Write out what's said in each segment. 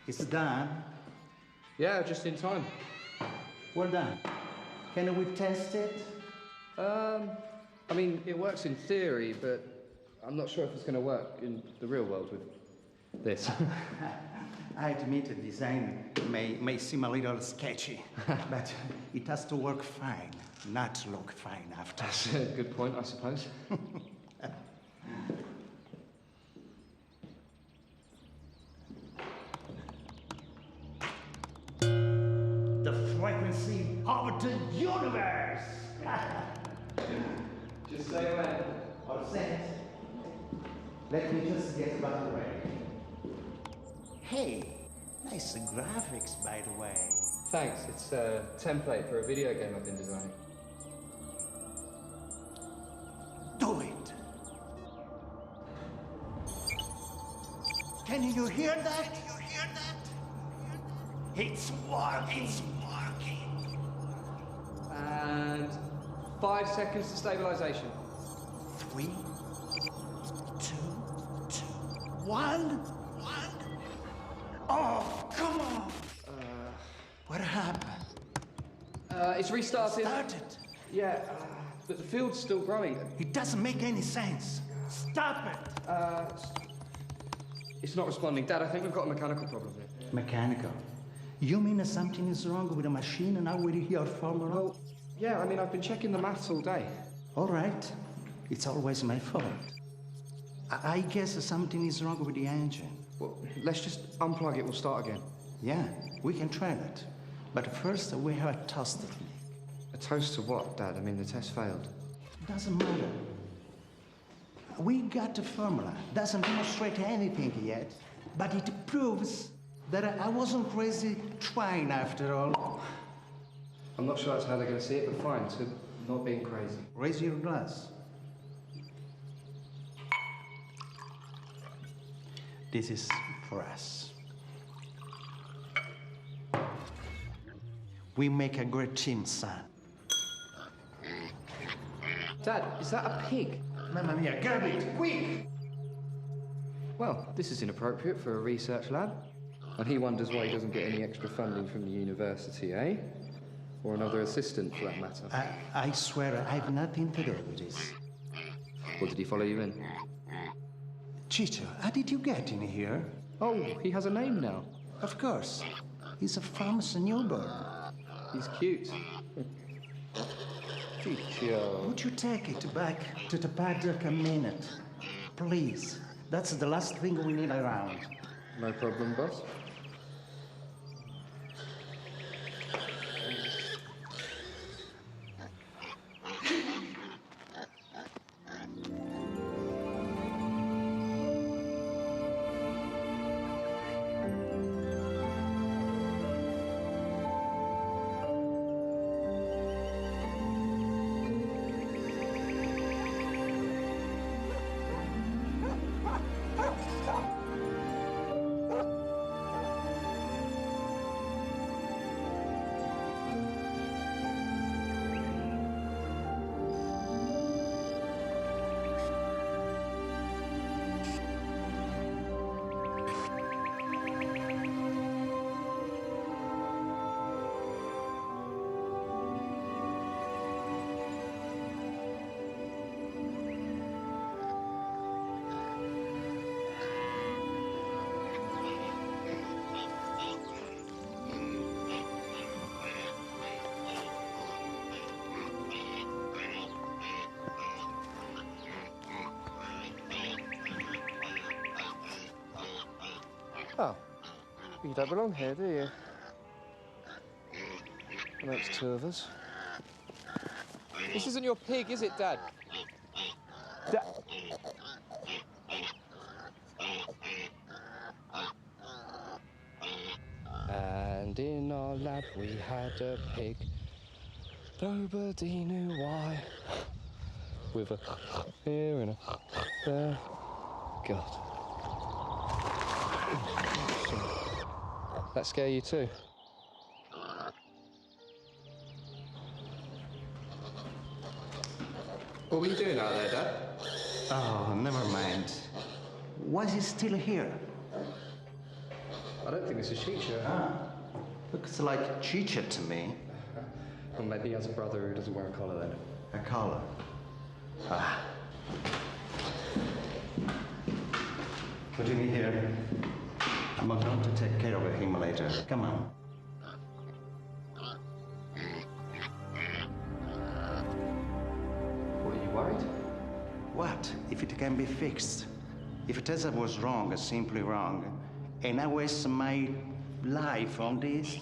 It's done. Yeah, just in time. Well done. Can we test it? I mean, it works in theory, but I'm not sure if it's going to work in the real world with this. I admit the design may seem a little sketchy, but it has to work fine, not look fine after. That's a good point, I suppose. The frequency of the universe! Just say when. All set. Let me just get back away. Hey, nice graphics, by the way. Thanks, it's a template for a video game I've been designing. Do it! Can you hear that? Can you hear that? It's working! It's working! And 5 seconds to stabilization. 3, 2, 1. Oh, come on! What happened? It's restarted. Started. Yeah, but the field's still growing. It doesn't make any sense. Stop it! It's not responding. Dad, I think we've got a mechanical problem here. Mechanical? You mean something is wrong with the machine and now with your formula? Well, yeah, I mean, I've been checking the maths all day. All right. It's always my fault. I guess something is wrong with the engine. Well, let's just unplug it, we'll start again. Yeah, we can try that. But first, we have a toast to make. A toast to what, Dad? I mean, the test failed. Doesn't matter. We got the formula. Doesn't demonstrate anything yet, but it proves that I wasn't crazy trying after all. I'm not sure that's how they're going to see it, but fine, so not being crazy. Raise your glass. This is for us. We make a great team, son. Dad, is that a pig? Mamma mia, grab it, quick! Well, this is inappropriate for a research lab. And he wonders why he doesn't get any extra funding from the university, eh? Or another assistant, for that matter. I swear I have nothing to do with this. Or did he follow you in? Chicho, how did you get in here? Oh, he has a name now. Of course. He's a famous newborn. He's cute. Ciccio. Would you take it back to the paddock a minute? Please. That's the last thing we need around. No problem, boss. Oh, you don't belong here, do you? Well, that's two of us. This isn't your pig, is it, Dad? And in our lab we had a pig. Nobody knew why. With a here and a there. God. That scare you too? What were you doing out there, Dad? Oh, never mind. Why is he still here? I don't think it's a chicha. Looks like chicha to me. Well, maybe he has a brother who doesn't wear a collar then. A collar. What do you need here? I'm going to take care of him later. Come on. What, are you worried? What if it can be fixed? If Tessa was wrong, simply wrong, and I waste my life on this?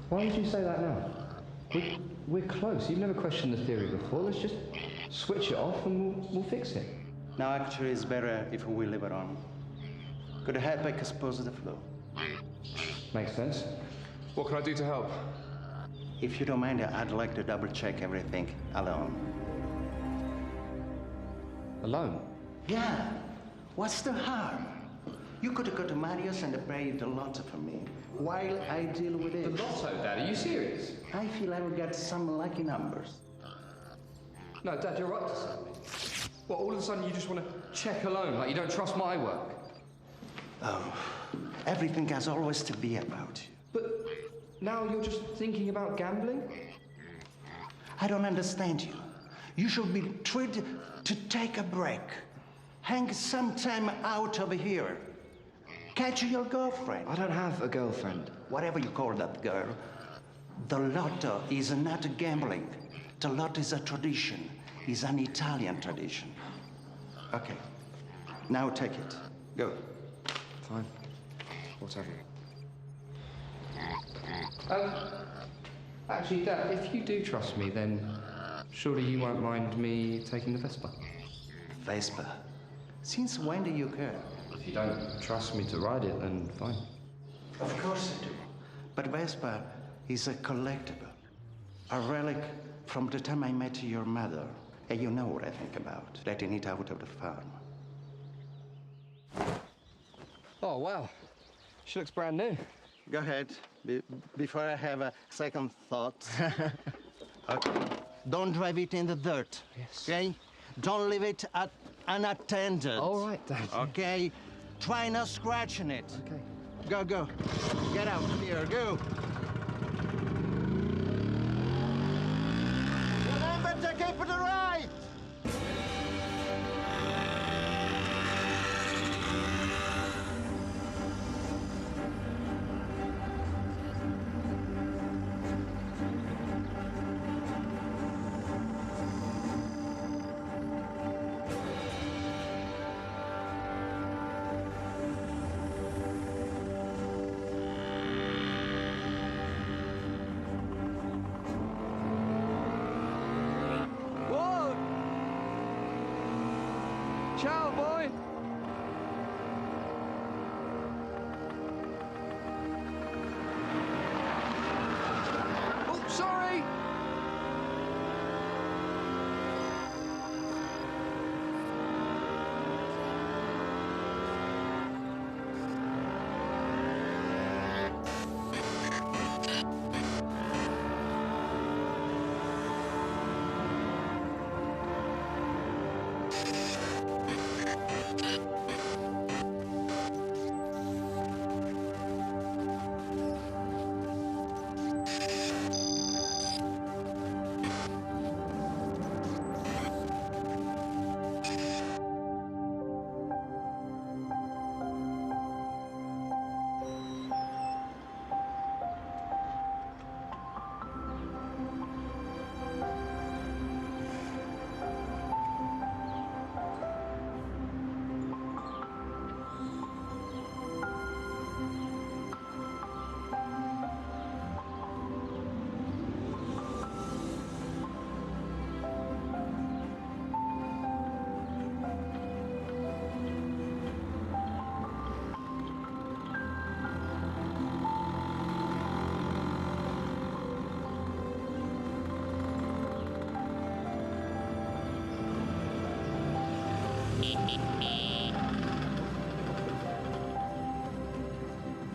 Why would you say that now? We're close. You've never questioned the theory before. Let's just switch it off and we'll fix it. No, actually, it's better if we leave it on. Could help expose the flow. Makes sense. What can I do to help? If you don't mind, I'd like to double-check everything alone. Alone? Yeah. What's the harm? You could go to Mario's and pay the lotto for me while I deal with it. The lotto, Dad? Are you serious? I feel I will get some lucky numbers. No, Dad, you're right to something. What, all of a sudden you just want to check alone, like you don't trust my work? Oh, everything has always to be about you. But now you're just thinking about gambling? I don't understand you. You should be treated to take a break. Hang some time out of here. Catch your girlfriend. I don't have a girlfriend. Whatever you call that girl, the lotto is not gambling. The lotto is a tradition. It's an Italian tradition. Okay. Now take it. Go. Fine. Whatever. Actually, Dad, if you do trust me, then surely you won't mind me taking the Vespa? Vespa? Since when do you care? If you don't trust me to ride it, then fine. Of course I do. But Vespa is a collectible. A relic from the time I met your mother. And you know what I think about, letting it out of the farm. Oh, wow. She looks brand new. Go ahead, before I have a second thought. Okay. Don't drive it in the dirt, Yes. okay? Don't leave it unattended. All right, Dad. Okay? Try not scratching it. Okay. Go, go. Get out here, go. Remember to keep to the right.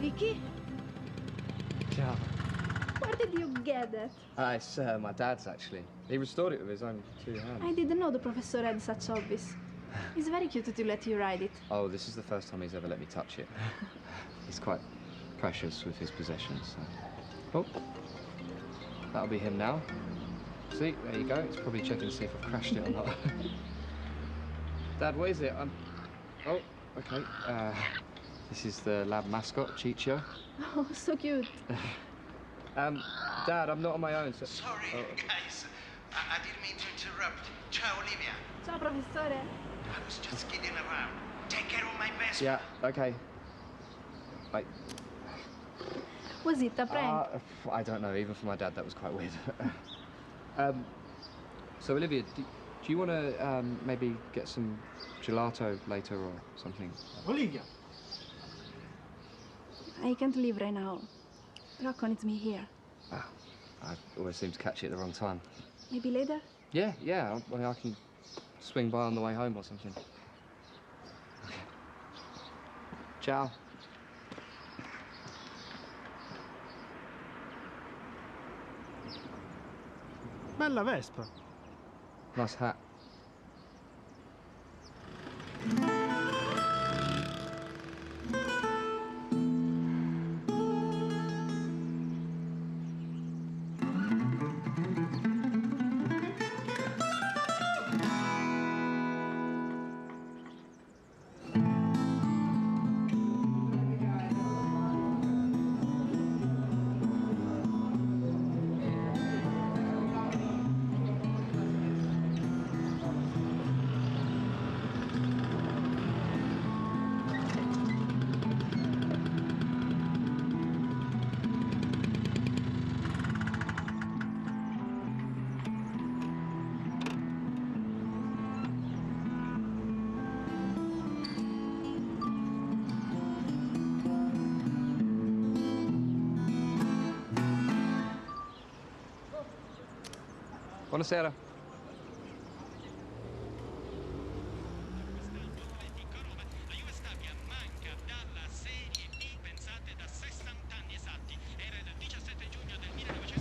Vicky, Ciao. where did you get that? It's my dad's, actually. He restored it with his own 2 hands. I didn't know the professor had such hobbies. It's very cute to let you ride it. Oh, this is the first time he's ever let me touch it. He's quite precious with his possessions. So. Oh, that'll be him now. See, there you go. It's probably checking to see if I've crashed it or not. Dad, what is it? Oh, okay. This is the lab mascot, Chicho. Oh, so cute. Dad, I'm not on my own, so... Sorry, guys. I didn't mean to interrupt. Ciao, Olivia. Ciao, professore. I was just kidding around. Take care of my best. Yeah, okay. Bye. Was it a prank? I don't know. Even for my dad, that was quite weird. So, Olivia, do you want to maybe get some gelato later or something? Olivia. I can't leave right now. Rocco needs me here. I always seem to catch it at the wrong time. Maybe later? Yeah. I mean, I can swing by on the way home or something. Okay. Ciao. Bella Vespa. Nice hat. Buonasera.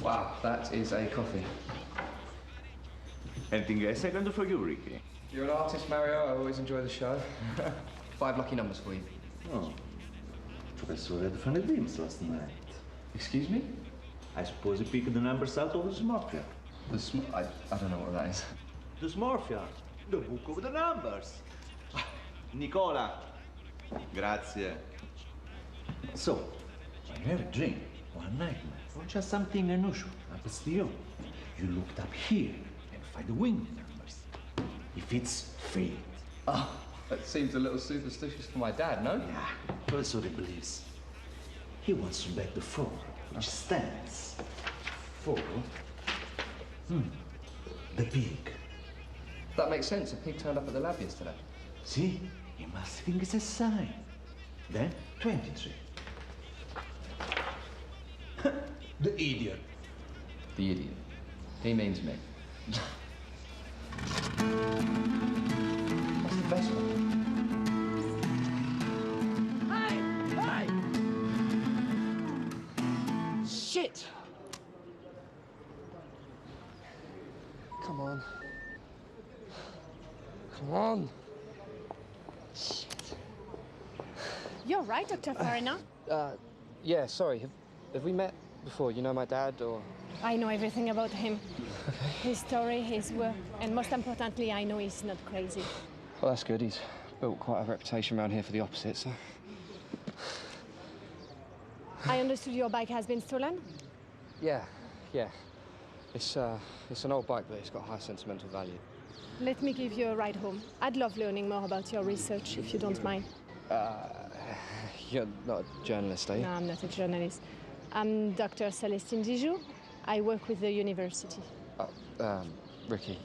Wow, that is a coffee. Anything else I can do for you, Ricky? You're an artist, Mario. I always enjoy the show. 5 lucky numbers for you. Oh. Professor had funny dreams last night. Excuse me? I suppose he picked the numbers out of the Smorfia. I don't know what that is. The Smorfia? The book of the numbers. Nicola. Grazie. So, when you have a dream or a nightmare or just something unusual happens to you, you looked up here and find the wing numbers. If it's fate. Oh, that seems a little superstitious for my dad, no? Yeah, Professor believes. He wants to bet the 4, which stands for the pig. That makes sense. A pig turned up at the lab yesterday. See, he must think it's a sign. Then 23. The idiot. The idiot. He means me. What's the best one? Hey! Shit! Come on. Come on. Shit. You're right, Dr. Farina. Yeah, sorry. Have we met before? You know my dad, or...? I know everything about him. His story, his work, and most importantly, I know he's not crazy. Well, that's good. He's built quite a reputation around here for the opposite, so... I understood your bike has been stolen? Yeah. It's an old bike, but it's got high sentimental value. Let me give you a ride home. I'd love learning more about your research, if you don't mind. You're not a journalist, are you? No, I'm not a journalist. I'm Dr. Celestine Dijou. I work with the university. Ricky.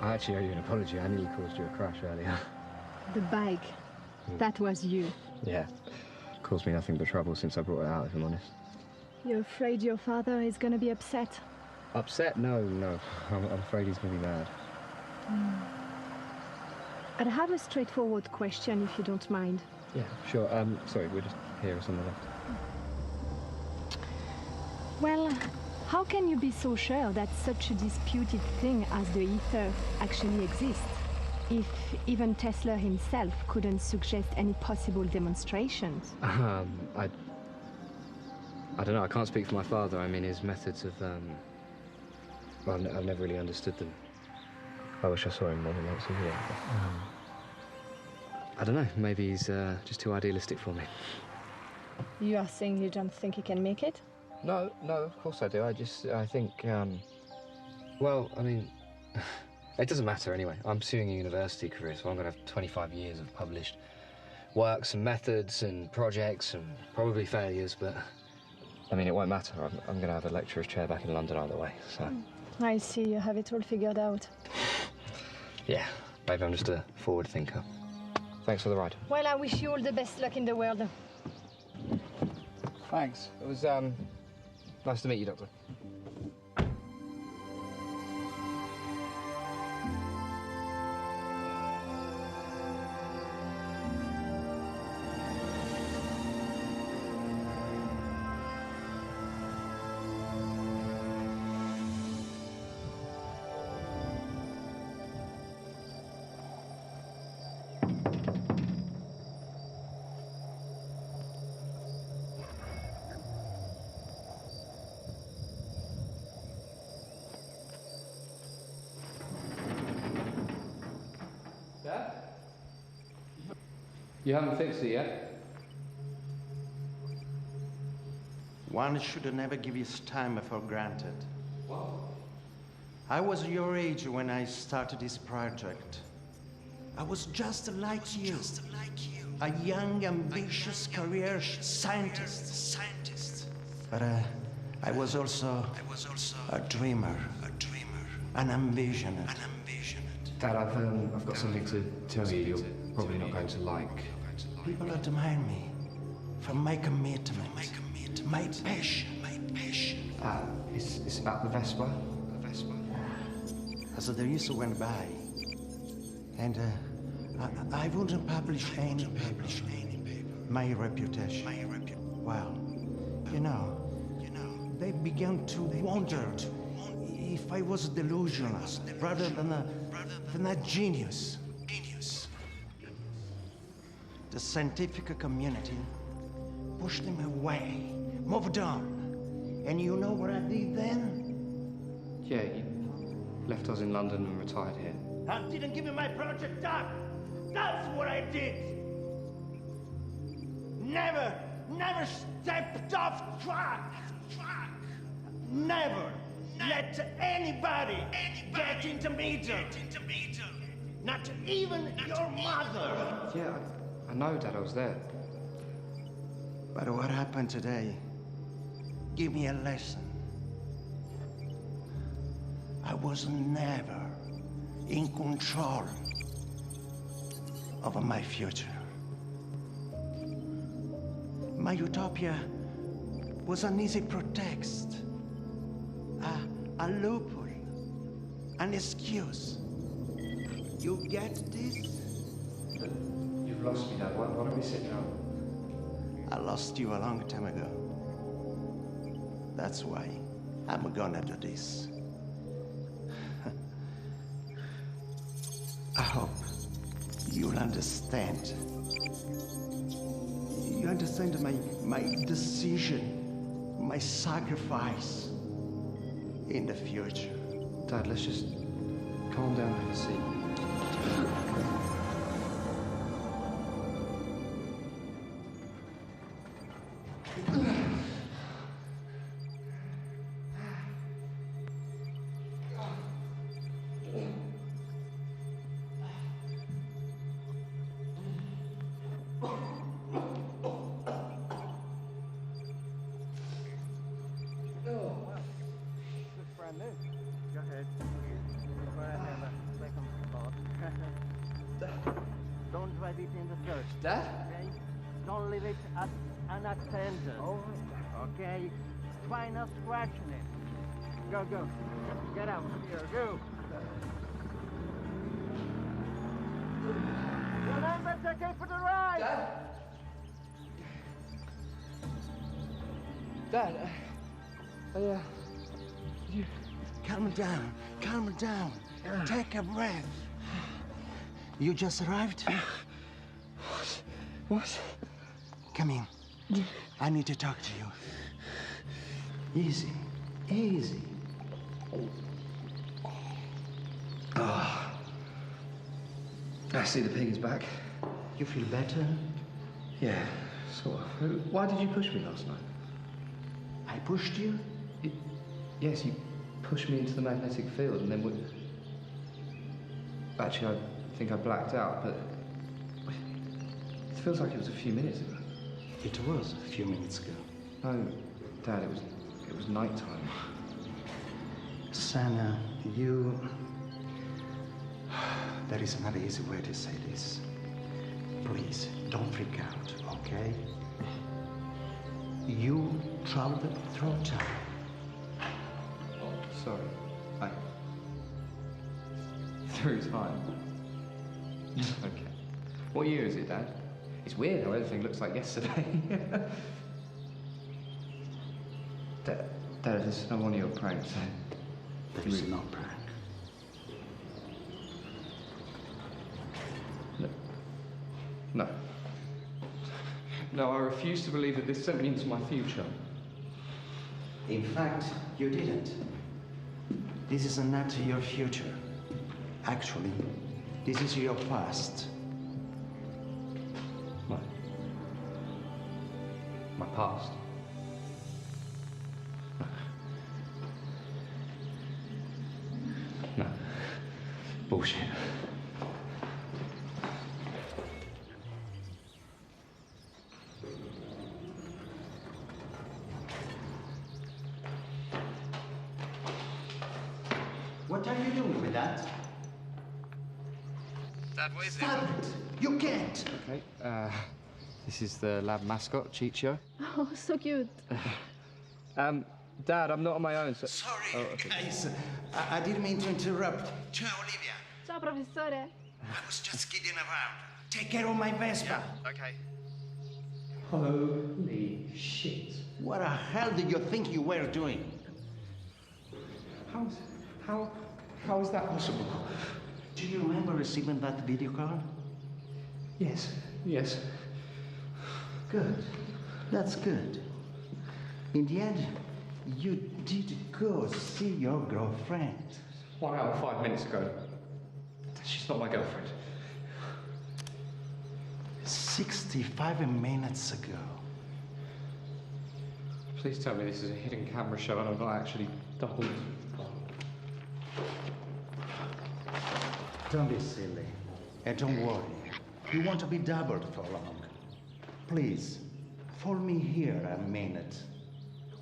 I actually owe you an apology. I nearly caused you a crash earlier. The bike. That was you. Yeah. Caused me nothing but trouble since I brought it out, if I'm honest. You're afraid your father is gonna be upset? Upset? No, no. I'm afraid he's gonna be mad. I'd have a straightforward question, if you don't mind. Yeah, sure. Sorry, we're just here on the left. Well, how can you be so sure that such a disputed thing as the ether actually exists, if even Tesla himself couldn't suggest any possible demonstrations? I don't know. I can't speak for my father. I mean, his methods of, well, I've never really understood them. I wish I saw him more than once a year. I don't know. Maybe he's just too idealistic for me. You are saying you don't think he can make it? No, of course I do. I think, well, I mean, it doesn't matter anyway. I'm pursuing a university career, so I'm going to have 25 years of published works and methods and projects and probably failures, but, I mean, it won't matter. I'm going to have a lecturer's chair back in London either way, so. I see, you have it all figured out. Yeah, maybe I'm just a forward thinker. Thanks for the ride. Well, I wish you all the best luck in the world. Thanks. It was, nice to meet you, Doctor. Dad? You haven't fixed it yet? One should never give his time for granted. What? I was your age when I started this project. I was just like you. A young, ambitious career scientist. But I was also a dreamer, an envisioner. Dad, I've got something to tell you you're probably not going to like. People admire me for my commitment, my passion. It's about the Vespa. As the years went by, and I wouldn't publish any paper. My reputation. Well, you know, they began to wonder if I was delusional rather than a genius. The scientific community pushed them away, moved on. And you know what I did then? Yeah, you left us in London and retired here. I didn't give you my project up. That's what I did. Never stepped off track. Never let anybody get into middle. Not even your mother. Yeah, I know, Dad, I was there. But what happened today? Give me a lesson. I was never in control of my future. My utopia was an easy pretext, a loophole, an excuse. You get this? You've lost me, Dad. Why don't we sit down? I lost you a long time ago. That's why I'm gonna do this. I hope you'll understand. You understand my decision, my sacrifice in the future. Dad, let's just calm down and have a seat. Go ahead. Go ahead and have a second Dad? Okay? Don't leave it unattended. Okay? Try not scratching it. Go, go. Get out. Here, go. Remember to take for the ride! Dad? Dad, you... Calm down. Calm down. Take a breath. You just arrived? What? Come in. I need to talk to you. Easy. Easy. Oh. I see the pig is back. You feel better? Yeah, sort of. Why did you push me last night? I pushed you? Yes, you pushed me into the magnetic field and then Actually, I think I blacked out, but it feels like it was a few minutes ago. It was a few minutes ago. No, Dad, it was night time. Sana, you... There is another easy way to say this. Please, don't freak out, okay? You traveled through time. Oh, sorry. Through time. Okay. What year is it, Dad? It's weird how everything looks like yesterday. Dad, this is not one of your pranks. There is no prank. No. No, I refuse to believe that this sent me into my future. In fact, you didn't. This is not your future. Actually, this is your past. My past. No. Bullshit. What are you doing with that? Dad, what is Stop it! You can't! Okay, this is the lab mascot, Chicho. Oh, so cute. Dad, I'm not on my own, so... Sorry, guys. I didn't mean to interrupt. Ciao, Olivia. Ciao, professore. I was just kidding around. Take care of my Vespa. Okay. Holy shit. What the hell did you think you were doing? How is that possible? Do you remember receiving that video call? Yes. Good. That's good. In the end, you did go see your girlfriend. 1 hour, 5 minutes ago. She's not my girlfriend. 65 minutes ago. Please tell me this is a hidden camera show and I'm not actually doubled. Don't be silly. And don't worry. You won't be doubled for long. Please, follow me here a minute.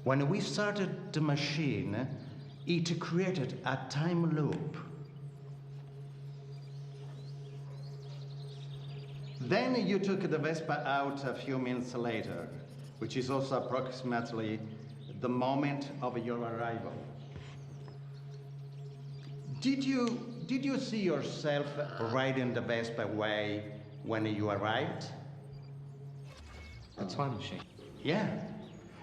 When we started the machine, it created a time loop. Then you took the Vespa out a few minutes later, which is also approximately the moment of your arrival. Did you see yourself riding the Vespa away when you arrived? A time machine. Yeah.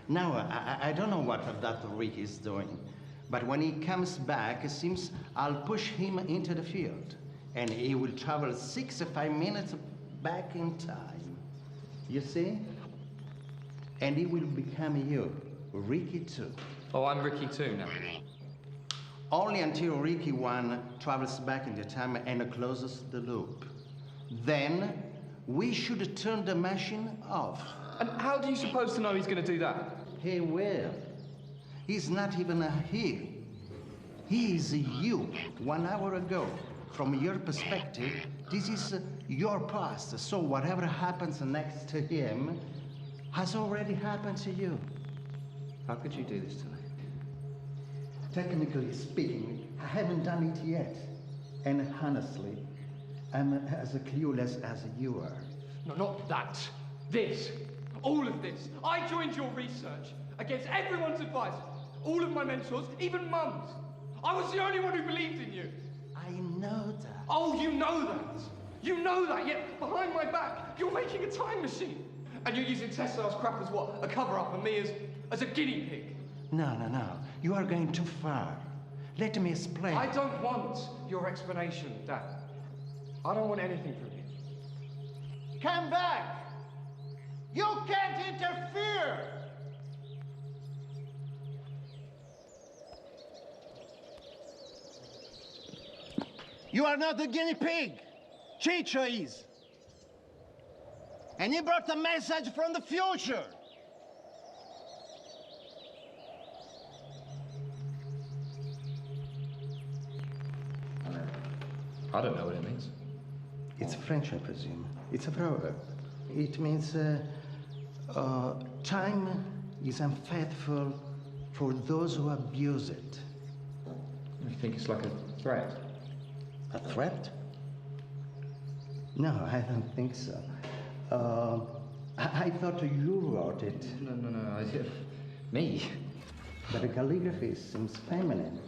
Now, I don't know what that Rick is doing, but when he comes back, it seems I'll push him into the field, and he will travel 65 minutes back in time. You see? And he will become you, Ricky too. Oh, I'm Ricky too now. Only until Ricky 1 travels back in the time and closes the loop. Then, we should turn the machine off. And how do you suppose to know he's going to do that? He will. He's not even a he. He is you 1 hour ago. From your perspective, this is your past. So whatever happens next to him has already happened to you. How could you do this to me? Technically speaking, I haven't done it yet. And honestly, I'm as clueless as you are. No, not that. This. All of this. I joined your research against everyone's advice. All of my mentors, even Mum's. I was the only one who believed in you. I know that. Oh, you know that. You know that, yet behind my back, you're making a time machine. And you're using Tesla's crap as what? A cover-up, and me as a guinea pig. No, no, no. You are going too far. Let me explain. I don't want your explanation, Dad. I don't want anything from you. Come back! You can't interfere! You are not the guinea pig. Chicho is. And he brought a message from the future. I don't know what it means. It's French, I presume. It's a proverb. It means time is unfaithful for those who abuse it. You think it's like a threat? A threat? No, I don't think so. I thought you wrote it. No. Me? But the calligraphy seems feminine.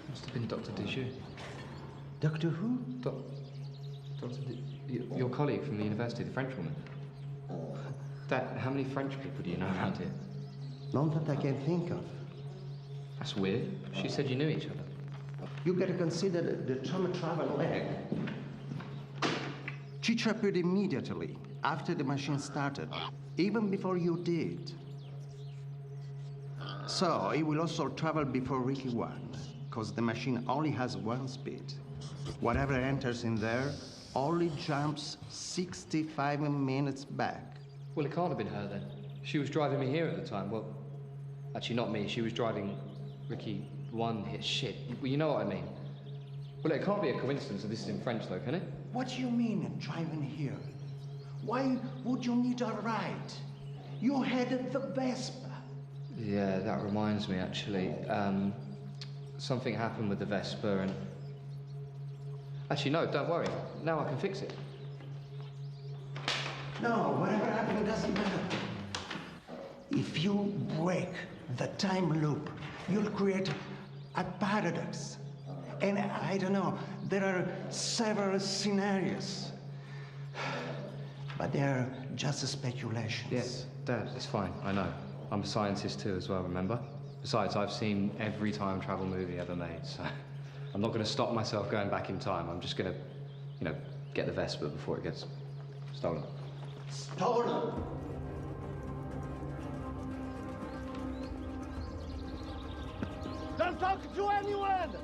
Must have been Dr. Dijou. Doctor who? Your colleague from the university, the French woman. Dad, how many French people do you know around here? None that I can think of. That's weird. She said you knew each other. You gotta consider the travel leg. Chicho appeared immediately after the machine started, even before you did. So he will also travel before Ricky won, because the machine only has one speed. Whatever enters in there only jumps 65 minutes back. Well, it can't have been her then. She was driving me here at the time. Well, actually not me. She was driving Ricky 1 hit shit. Well, you know what I mean. Well, it can't be a coincidence that this is in French though, can it? What do you mean driving here? Why would you need a ride? You had the Vespa. Yeah, that reminds me actually. Something happened with the Vespa and... Actually, no, don't worry. Now I can fix it. No, whatever happened doesn't matter. If you break the time loop, you'll create a paradox. And I don't know, there are several scenarios. But they're just speculations. Yes, Dad, it's fine, I know. I'm a scientist too as well, remember? Besides, I've seen every time travel movie ever made, so I'm not going to stop myself going back in time. I'm just going to, get the Vespa before it gets stolen. Stolen? Don't talk to anyone!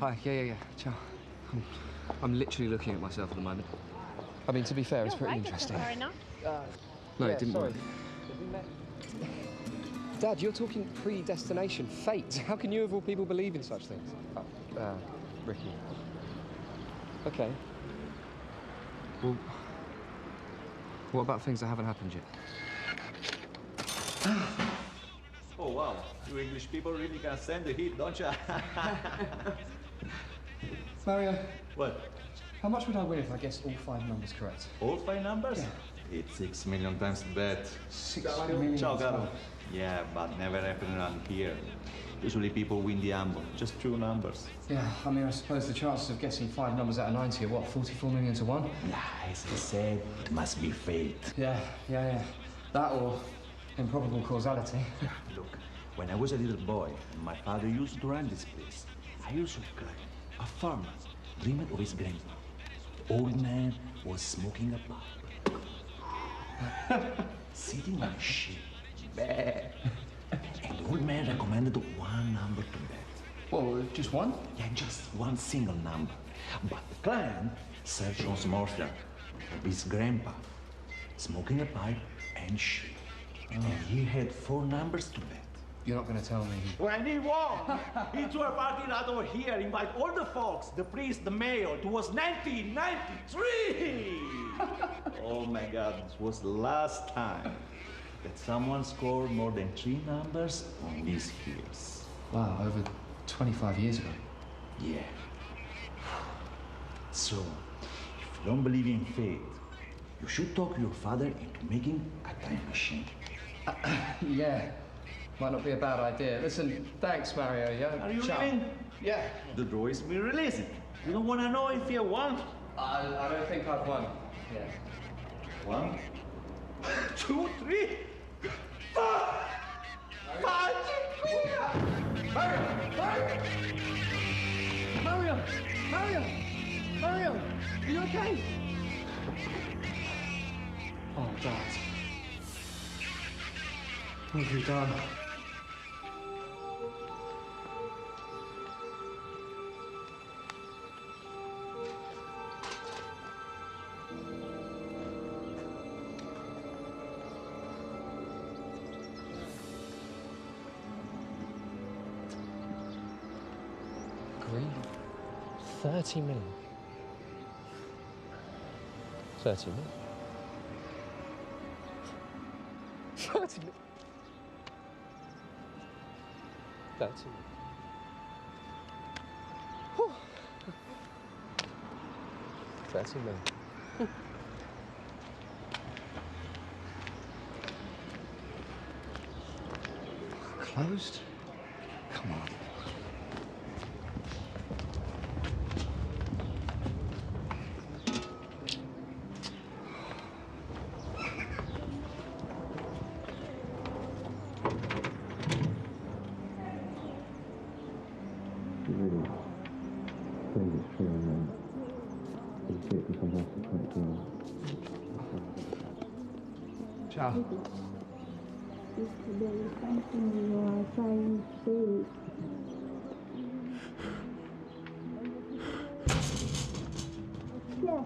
Hi, yeah. Ciao. I'm literally looking at myself at the moment. I mean, to be fair, it's pretty interesting. Fair enough. No, yeah, it didn't sorry. work. Dad, you're talking predestination, fate. How can you, of all people, believe in such things? Ricky. Okay. Well, what about things that haven't happened yet? Oh, wow. You English people really can stand the heat, don't you? Mario, What? how much would I win if I guessed all 5 numbers correct? All 5 numbers? Yeah. It's 6 million times the bet. 6 million. Ciao, caro. Yeah, but never happen around here. Usually people win the ambo, just 2 numbers. Yeah, I mean, I suppose the chances of guessing 5 numbers out of 90 are what, 44 million to 1? Nah, as I said, it must be fate. Yeah. That or improbable causality. Look, when I was a little boy, my father used to run this place. I used to cry. A farmer dreamed of his grandpa. The old man was smoking a pipe. Sitting on a sheep. Bad. And the old man recommended 1 number to bet. Well, just 1? Yeah, just 1 single number. But the client searched on morphia of his grandpa, smoking a pipe and sheep. And he had 4 numbers to bet. You're not going to tell me. When he won, he threw a party right over here, invite all the folks, the priest, the mayor. It was 1993! Oh my God, this was the last time that someone scored more than 3 numbers on these hills. Wow, over 25 years ago. Yeah. So, if you don't believe in fate, you should talk your father into making a time machine. Yeah, might not be a bad idea. Listen, thanks, Mario, yeah? Are you Ciao. leaving? Yeah. The draw is being released. You don't want to know if you won? I don't think I've won. Yeah. 1, 2, 3, 4, 5, 6, Mario, are you okay? Oh, Dad. What have you done? Green? 30 million. 30 million? 30 million? 30 million. Whew. 30 million. Closed? Come on. Ciao. There is something you are trying to say. Yeah.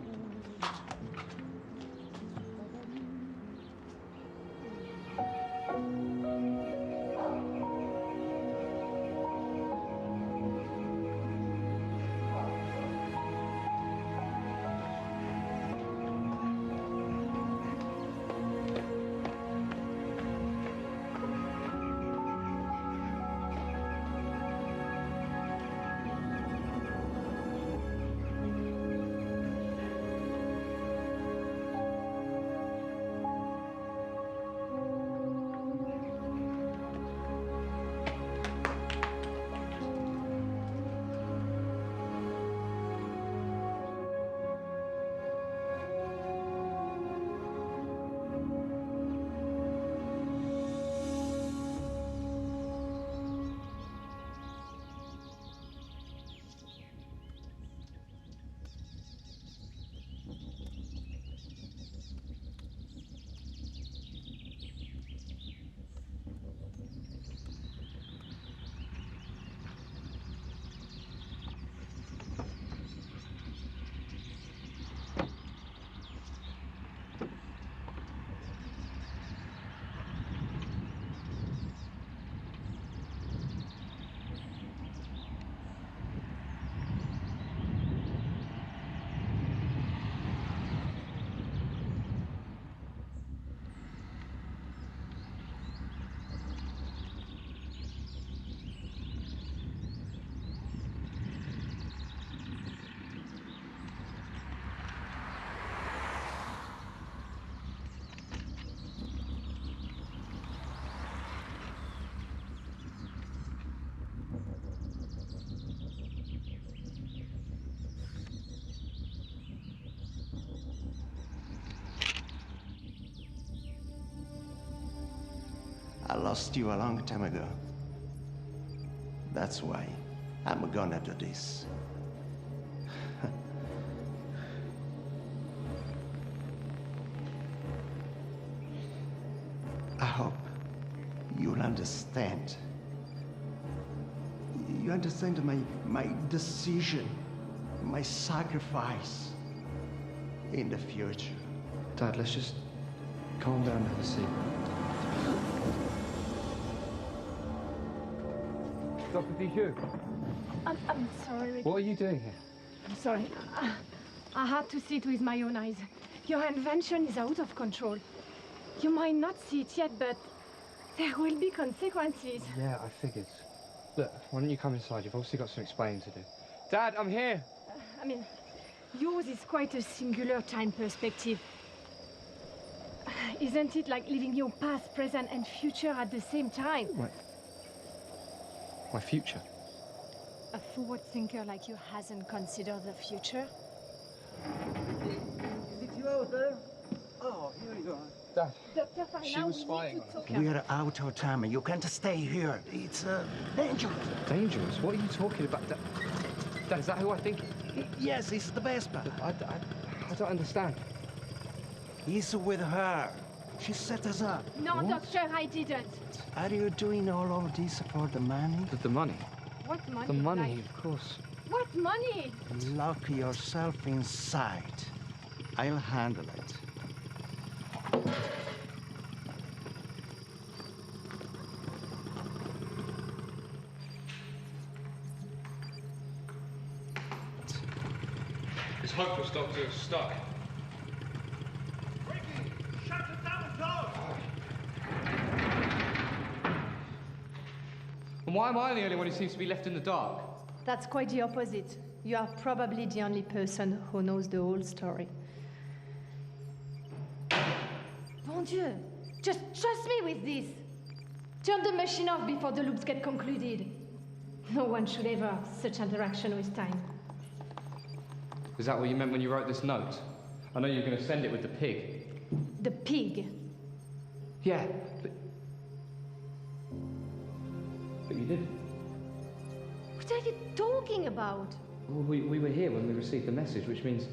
I lost you a long time ago. That's why I'm gonna do this. I hope you'll understand. You understand my decision, my sacrifice in the future. Dad, let's just calm down and have a seat. Dr. Bijou. I'm sorry, Rick. What are you doing here? I'm sorry. I had to see it with my own eyes. Your invention is out of control. You might not see it yet, but there will be consequences. Yeah, I figured. Look, why don't you come inside? You've obviously got some explaining to do. Dad, I'm here. I mean, yours is quite a singular time perspective. Isn't it like living your past, present, and future at the same time? My future? A forward thinker like you hasn't considered the future? Is it you out there? Oh, here you are. Dad, Dr. Farnell, she was spying on us. We're out of time. You can't stay here. It's dangerous. Dangerous? What are you talking about? Dad, is that who I think? Yes, it's the best part. I don't understand. He's with her. She set us up. No, Doctor, I didn't. Are you doing all of this for the money? The money? What money? The money, Like, of course. what money? Lock yourself inside. I'll handle it. It's hopeless, Doctor. It's stuck. And why am I the only one who seems to be left in the dark? That's quite the opposite. You are probably the only person who knows the whole story. Bon Dieu, just trust me with this. Turn the machine off before the loops get concluded. No one should ever have such interaction with time. Is that what you meant when you wrote this note? I know you're going to send it with the pig. The pig. Yeah, but you didn't. What are you talking about? Well, we were here when we received the message, which means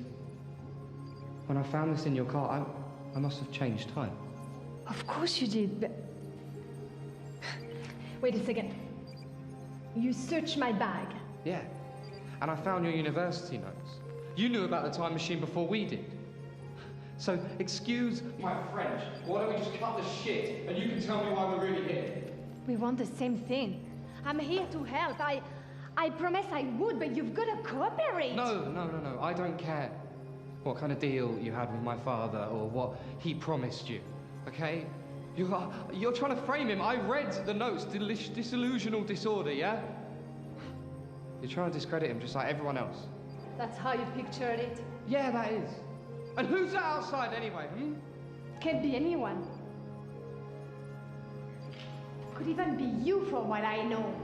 when I found this in your car, I must have changed time. Of course you did, but... Wait a second. You searched my bag. Yeah, and I found your university notes. You knew about the time machine before we did. So, excuse my French, why don't we just cut the shit and you can tell me why we're really here? We want the same thing. I'm here to help. I promise I would, but you've got to cooperate. No. I don't care what kind of deal you had with my father or what he promised you, okay? You're trying to frame him. I read the notes, disillusional disorder, yeah? You're trying to discredit him just like everyone else. That's how you pictured it. Yeah, that is. And who's that outside anyway, Can't be anyone. Could even be you for what I know.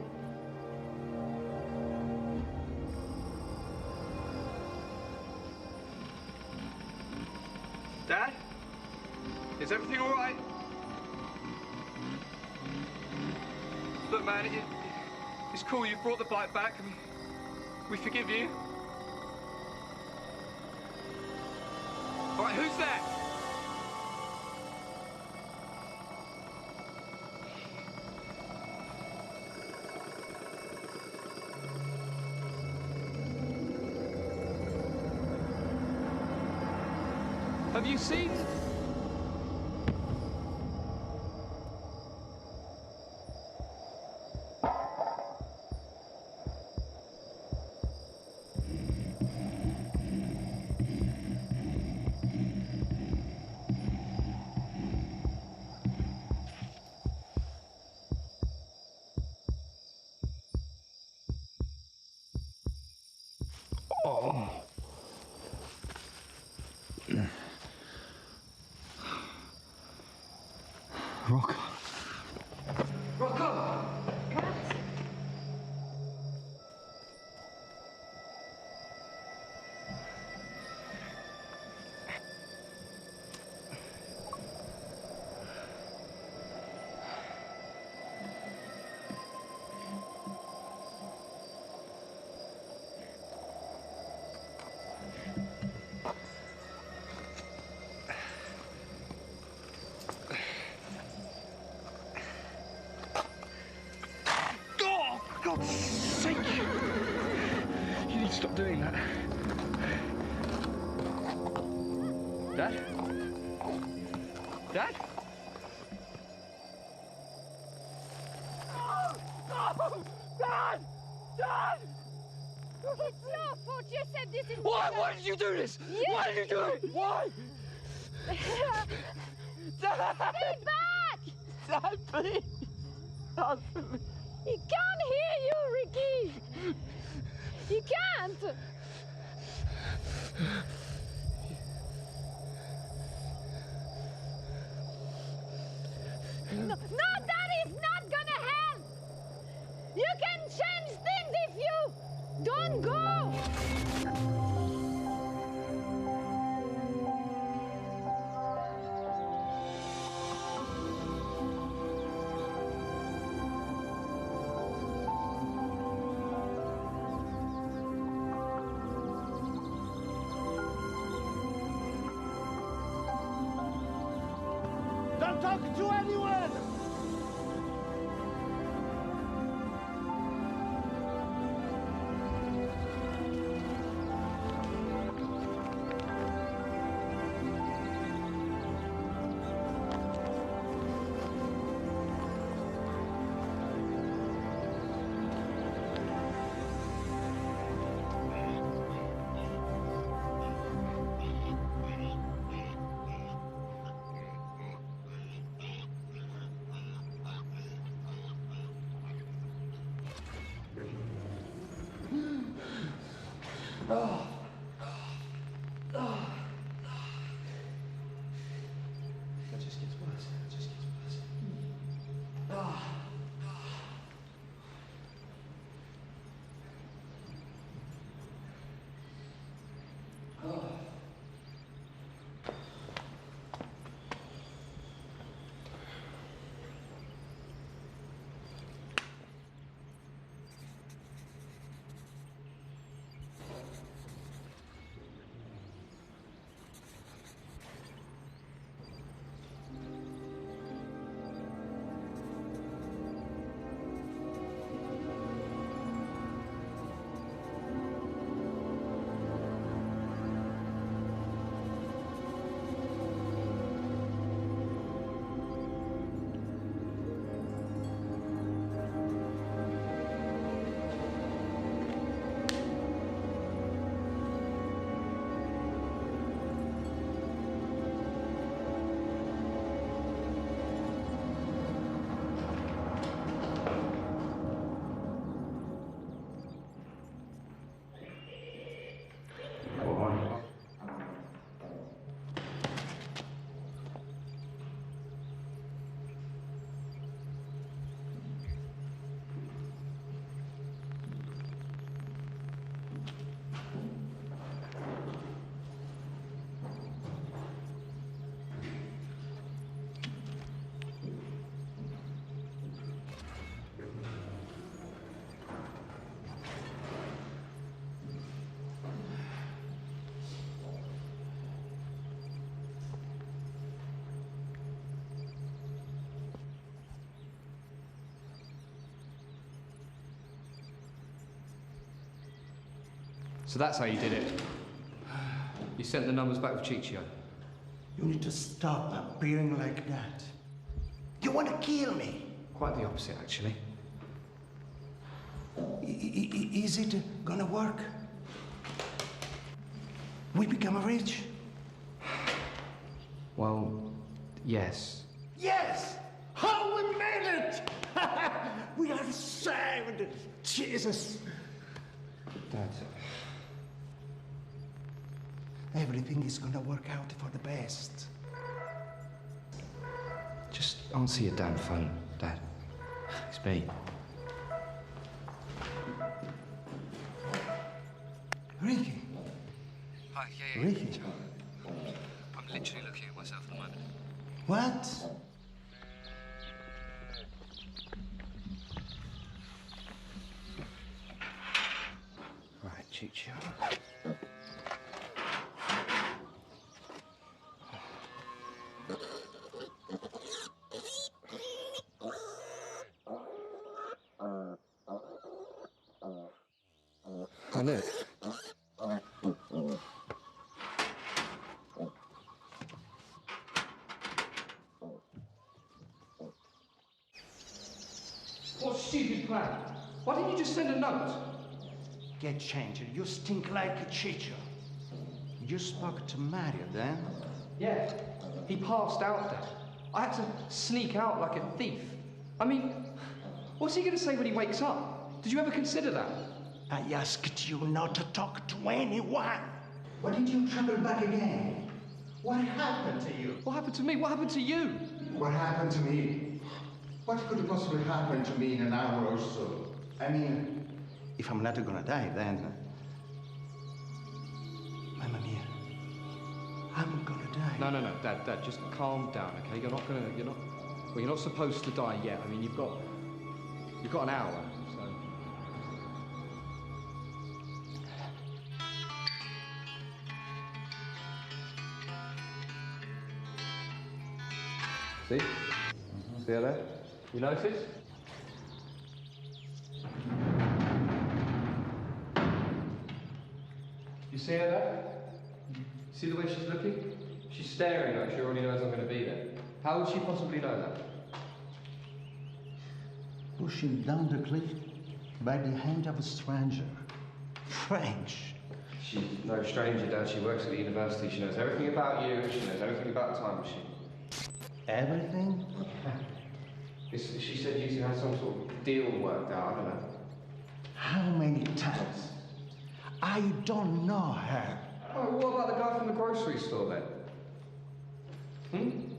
Dad? Is everything all right? Look, man, it's cool. You've brought the bike back, and we forgive you. All right, who's there? Have you seen? Oh. Rocco. Rocco! doing that. Dad? Dad? No! Dad! Dad! It's your fault. You said this is... Why did you do this? Why did you do it? Why? Dad! Stay back! Dad, please! Dad, please. He can't hear you, Ricky! He can't! No, that is not gonna help! You can change things if you don't go! Don't talk to anyone! It just gets worse. It just gets worse. So that's how you did it. You sent the numbers back with Ciccio. You need to stop appearing like that. You want to kill me? Quite the opposite, actually. Is it gonna work? We become rich? Well, yes. Yes! How we made it! We are saved! Jesus! Dad. Everything is gonna work out for the best. Just answer your damn phone, Dad. It's me. Ricky. Hi, Ricky. I'm literally looking at myself at the moment. What? Right, Ciccio. I knew it. stupid plan. Why didn't you just send a note? Get changed. You stink like a chicho. You spoke to Mario then? Yeah, he passed out there. I had to sneak out like a thief. I mean, what's he going to say when he wakes up? Did you ever consider that? I asked you not to talk to anyone. Why did you travel back again? What happened to you? What happened to me? What happened to you? What happened to me? What could possibly happen to me in an hour or so? I mean, if I'm not gonna die, then... Mamma mia. I'm gonna die. No, Dad, just calm down, okay? You're not supposed to die yet. I mean, you've got an hour, so... See? See her there? You notice? You see her there? See the way she's looking? She's staring like she already knows I'm going to be there. How would she possibly know that? Pushing down the cliff by the hand of a stranger. French. She's no stranger, Dad. She works at the university. She knows everything about you, and she knows everything about the time machine. Everything? She said you two had some sort of deal worked out, I don't know. How many times? I don't know her. Oh, what about the guy from the grocery store then?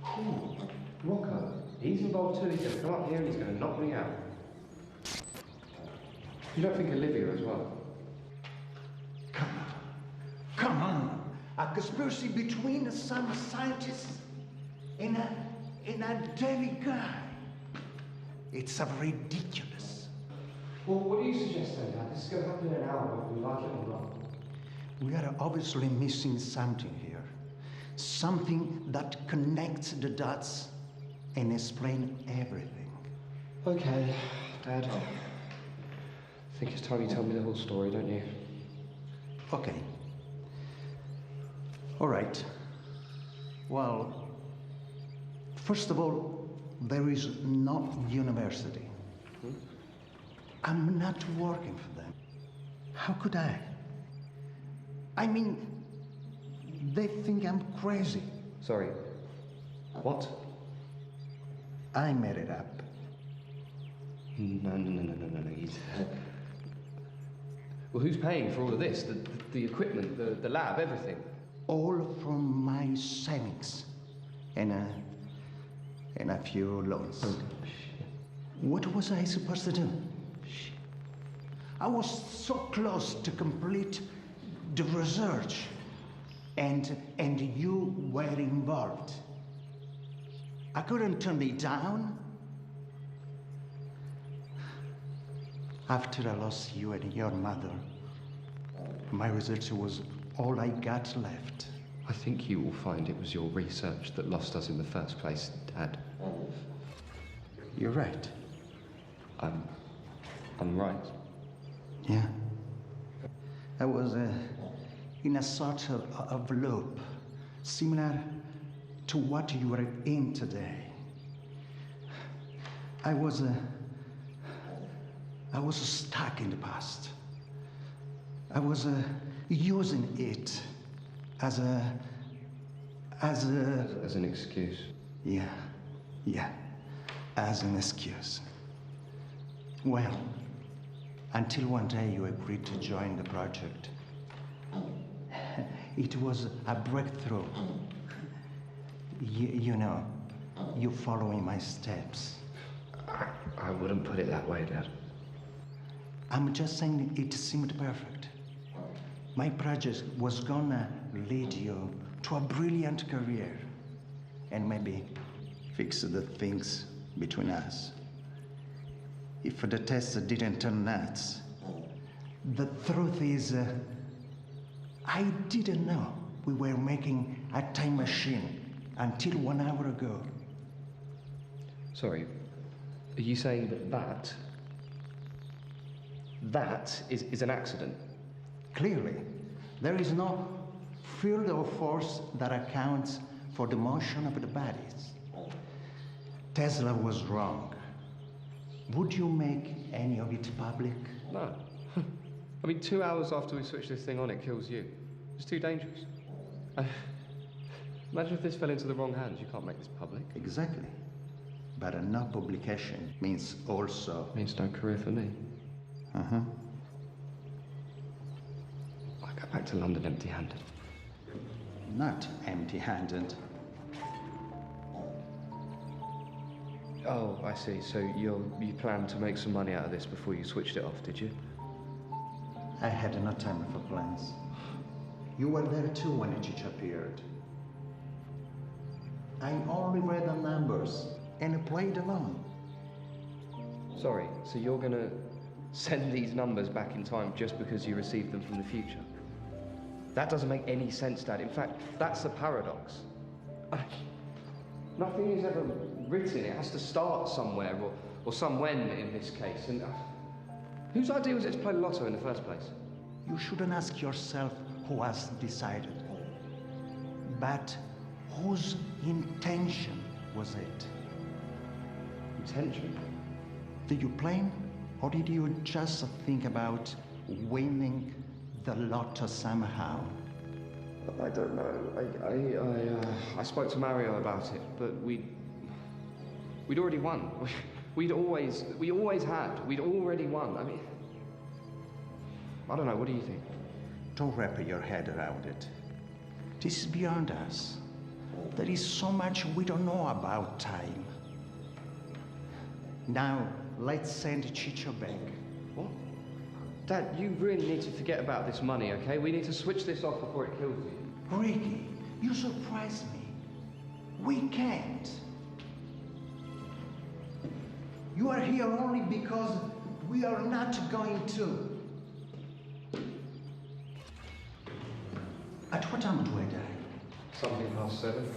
Who? Rocco. He's involved too. He's going to come up here and he's going to knock me out. You don't think Olivia as well? Come on. A conspiracy between some scientists and a dirty guy. It's ridiculous. Well, what do you suggest then, Dad? This is going to happen in an hour, whether we like it or not. We are obviously missing something here. Something that connects the dots and explains everything. Okay, Dad. I think it's time you tell me the whole story, don't you? Okay. All right. Well, first of all, there is no university. I'm not working for them. How could I? I mean, they think I'm crazy. Sorry. What? I made it up. No. Well, who's paying for all of this? The equipment, the lab, everything? All from my savings and a few loans. Oh, what was I supposed to do? I was so close to complete the research, and you were involved. I couldn't turn it down. After I lost you and your mother, my research was all I got left. I think you will find it was your research that lost us in the first place, Dad. You're right. I'm right. Yeah. I was in a sort of loop, similar to what you are in today. I was stuck in the past. I was using it as an excuse. Yeah, as an excuse. Well, until one day you agreed to join the project. It was a breakthrough. You know, you following my steps. I wouldn't put it that way, Dad. I'm just saying it seemed perfect. My project was gonna lead you to a brilliant career and maybe fix the things between us. If the test didn't turn nuts, the truth is, I didn't know we were making a time machine until 1 hour ago. Sorry, are you saying that is an accident? Clearly, there is no field or force that accounts for the motion of the bodies. Tesla was wrong. Would you make any of it public? No. I mean, 2 hours after we switch this thing on, it kills you. It's too dangerous. Imagine if this fell into the wrong hands. You can't make this public. Exactly. But no publication means also... Means no career for me. Uh-huh. I go back to London empty-handed. Not empty-handed. Oh, I see. So you planned to make some money out of this before you switched it off, did you? I had no time for plans. You were there too when a Chicha appeared. I only read the numbers and played along. Sorry, so you're gonna send these numbers back in time just because you received them from the future? That doesn't make any sense, Dad. In fact, that's the paradox. Nothing is ever written. It has to start somewhere, or somewhen in this case. And whose idea was it to play lotto in the first place? You shouldn't ask yourself who has decided, but whose intention was it? Intention? Did you plan, or did you just think about winning the lotto somehow? I don't know. I spoke to Mario about it, but we'd already won. We always had. We'd already won. I mean, I don't know. What do you think? Don't wrap your head around it. This is beyond us. There is so much we don't know about time. Now, let's send Chicho back. What? Dad, you really need to forget about this money, okay? We need to switch this off before it kills you. Ricky, you surprise me. We can't. You are here only because we are not going to. At what time do I die? Something past 7.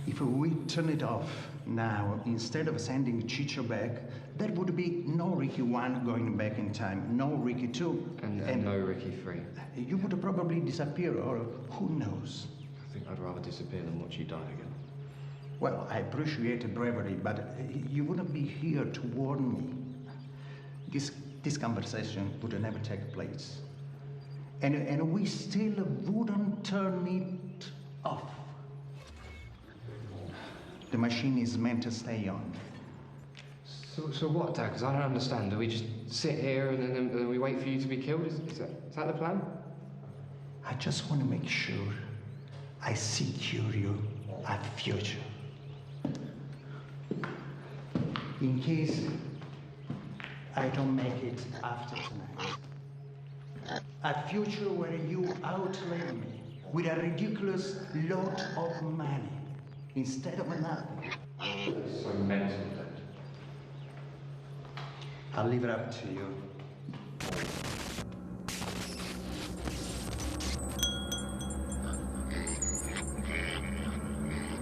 If we turn it off now, instead of sending Chicho back, there would be no Ricky 1 going back in time, no Ricky 2. And no Ricky 3. You would probably disappear, or who knows? I think I'd rather disappear than watch you die again. Well, I appreciate bravery, but you wouldn't be here to warn me. This conversation would never take place. And we still wouldn't turn it off. The machine is meant to stay on. So what, Dad? Because I don't understand. Do we just sit here and then we wait for you to be killed? Is that the plan? I just want to make sure I secure you at the future. In case I don't make it after tonight. A future where you outlive me with a ridiculous lot of money instead of nothing. So mental, Dad. I'll leave it up to you.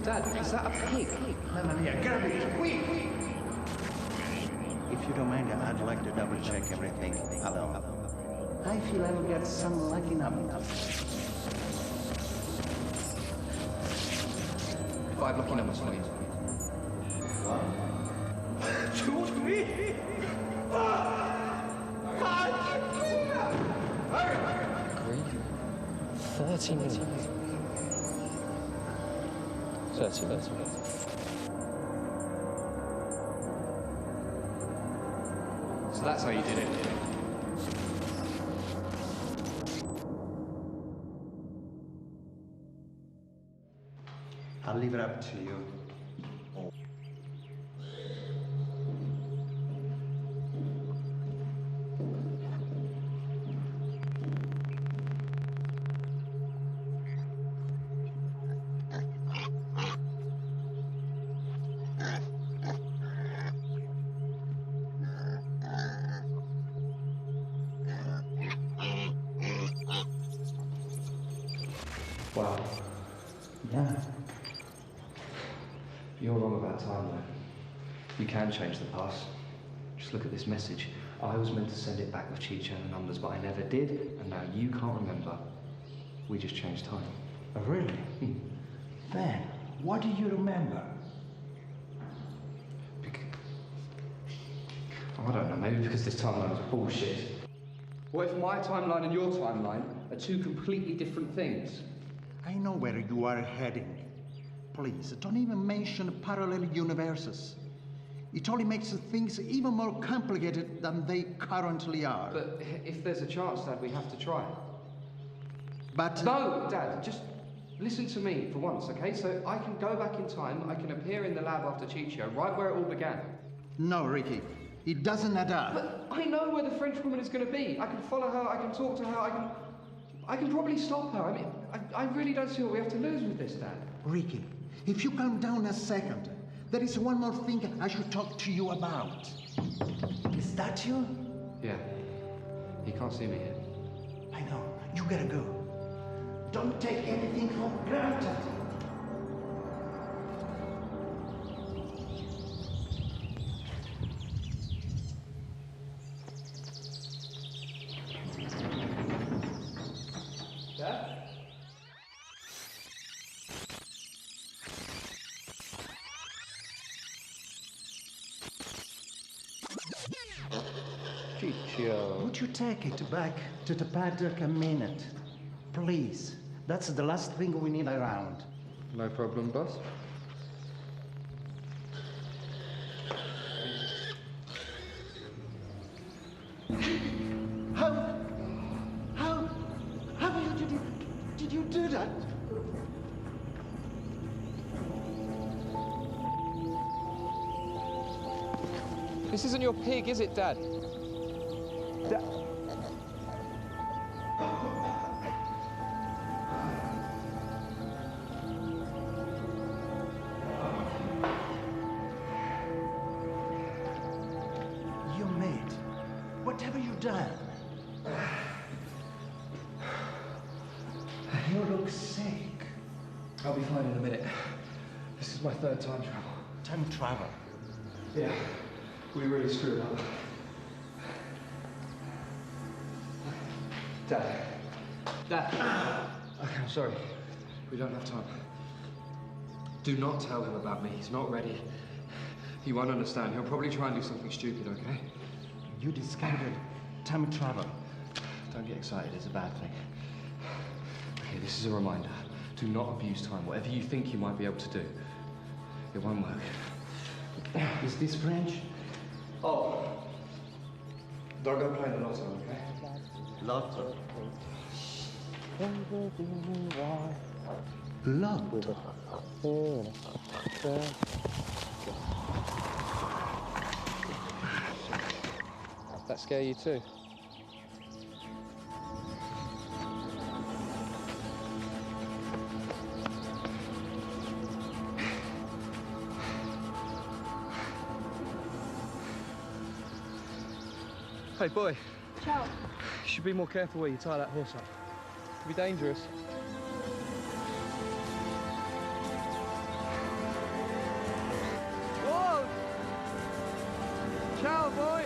Dad, is that a pig? Mamma mia, grab it, quick! If you don't mind, I'd like to double check everything. Hello. I feel I've got some lucky numbers. 5 lucky numbers for you. Shoot me! 30 million. 30 million. So that's how you did it. I'll leave it up to you. Wow. Yeah. You're wrong about time, though. You can change the past. Just look at this message. I was meant to send it back with Chicha and the numbers, but I never did, and now you can't remember. We just changed time. Really? Then, what do you remember? I don't know, maybe because this timeline was bullshit. What if my timeline and your timeline are two completely different things? I know where you are heading. Please, don't even mention parallel universes. It only makes things even more complicated than they currently are. But if there's a chance, Dad, we have to try. But... No, Dad, just listen to me for once, okay? So I can go back in time, I can appear in the lab after Chicho, right where it all began. No, Ricky. It doesn't add up. But I know where the French woman is going to be. I can follow her, I can talk to her, I can probably stop her. I mean, I really don't see what we have to lose with this, Dad. Ricky, if you calm down a second, there is one more thing I should talk to you about. Is that you? Yeah. He can't see me here. I know. You gotta go. Don't take anything for granted. Dad? Chicho. Would you take it back to the paddock a minute? Please. That's the last thing we need around. No problem, boss. How did you do that? This isn't your pig, is it, Dad? You made. What have you done? You look sick. I'll be fine in a minute. This is my third time travel. Time travel? Yeah, we really screwed up. Dad. Okay, I'm sorry. We don't have time. Do not tell him about me. He's not ready. He won't understand. He'll probably try and do something stupid, okay? You discovered time travel. Don't get excited. It's a bad thing. Okay, this is a reminder. Do not abuse time. Whatever you think you might be able to do, it won't work. Is this French? Oh. Don't go playing the lotto, okay? Lotto. Lotto. That scare you too? Hey, boy. Ciao. You should be more careful where you tie that horse up. It could be dangerous. Whoa! Ciao, boy!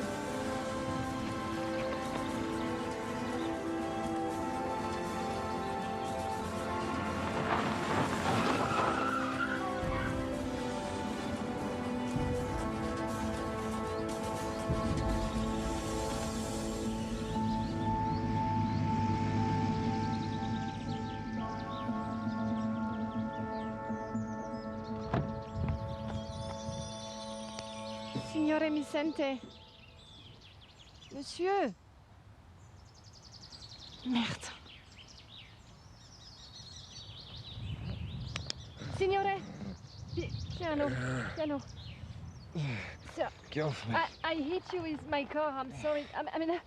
Signore mi sente? Monsieur? Merde. Signore? Piano. Sir, Get off me. I hit you with my car. I'm sorry. I mean,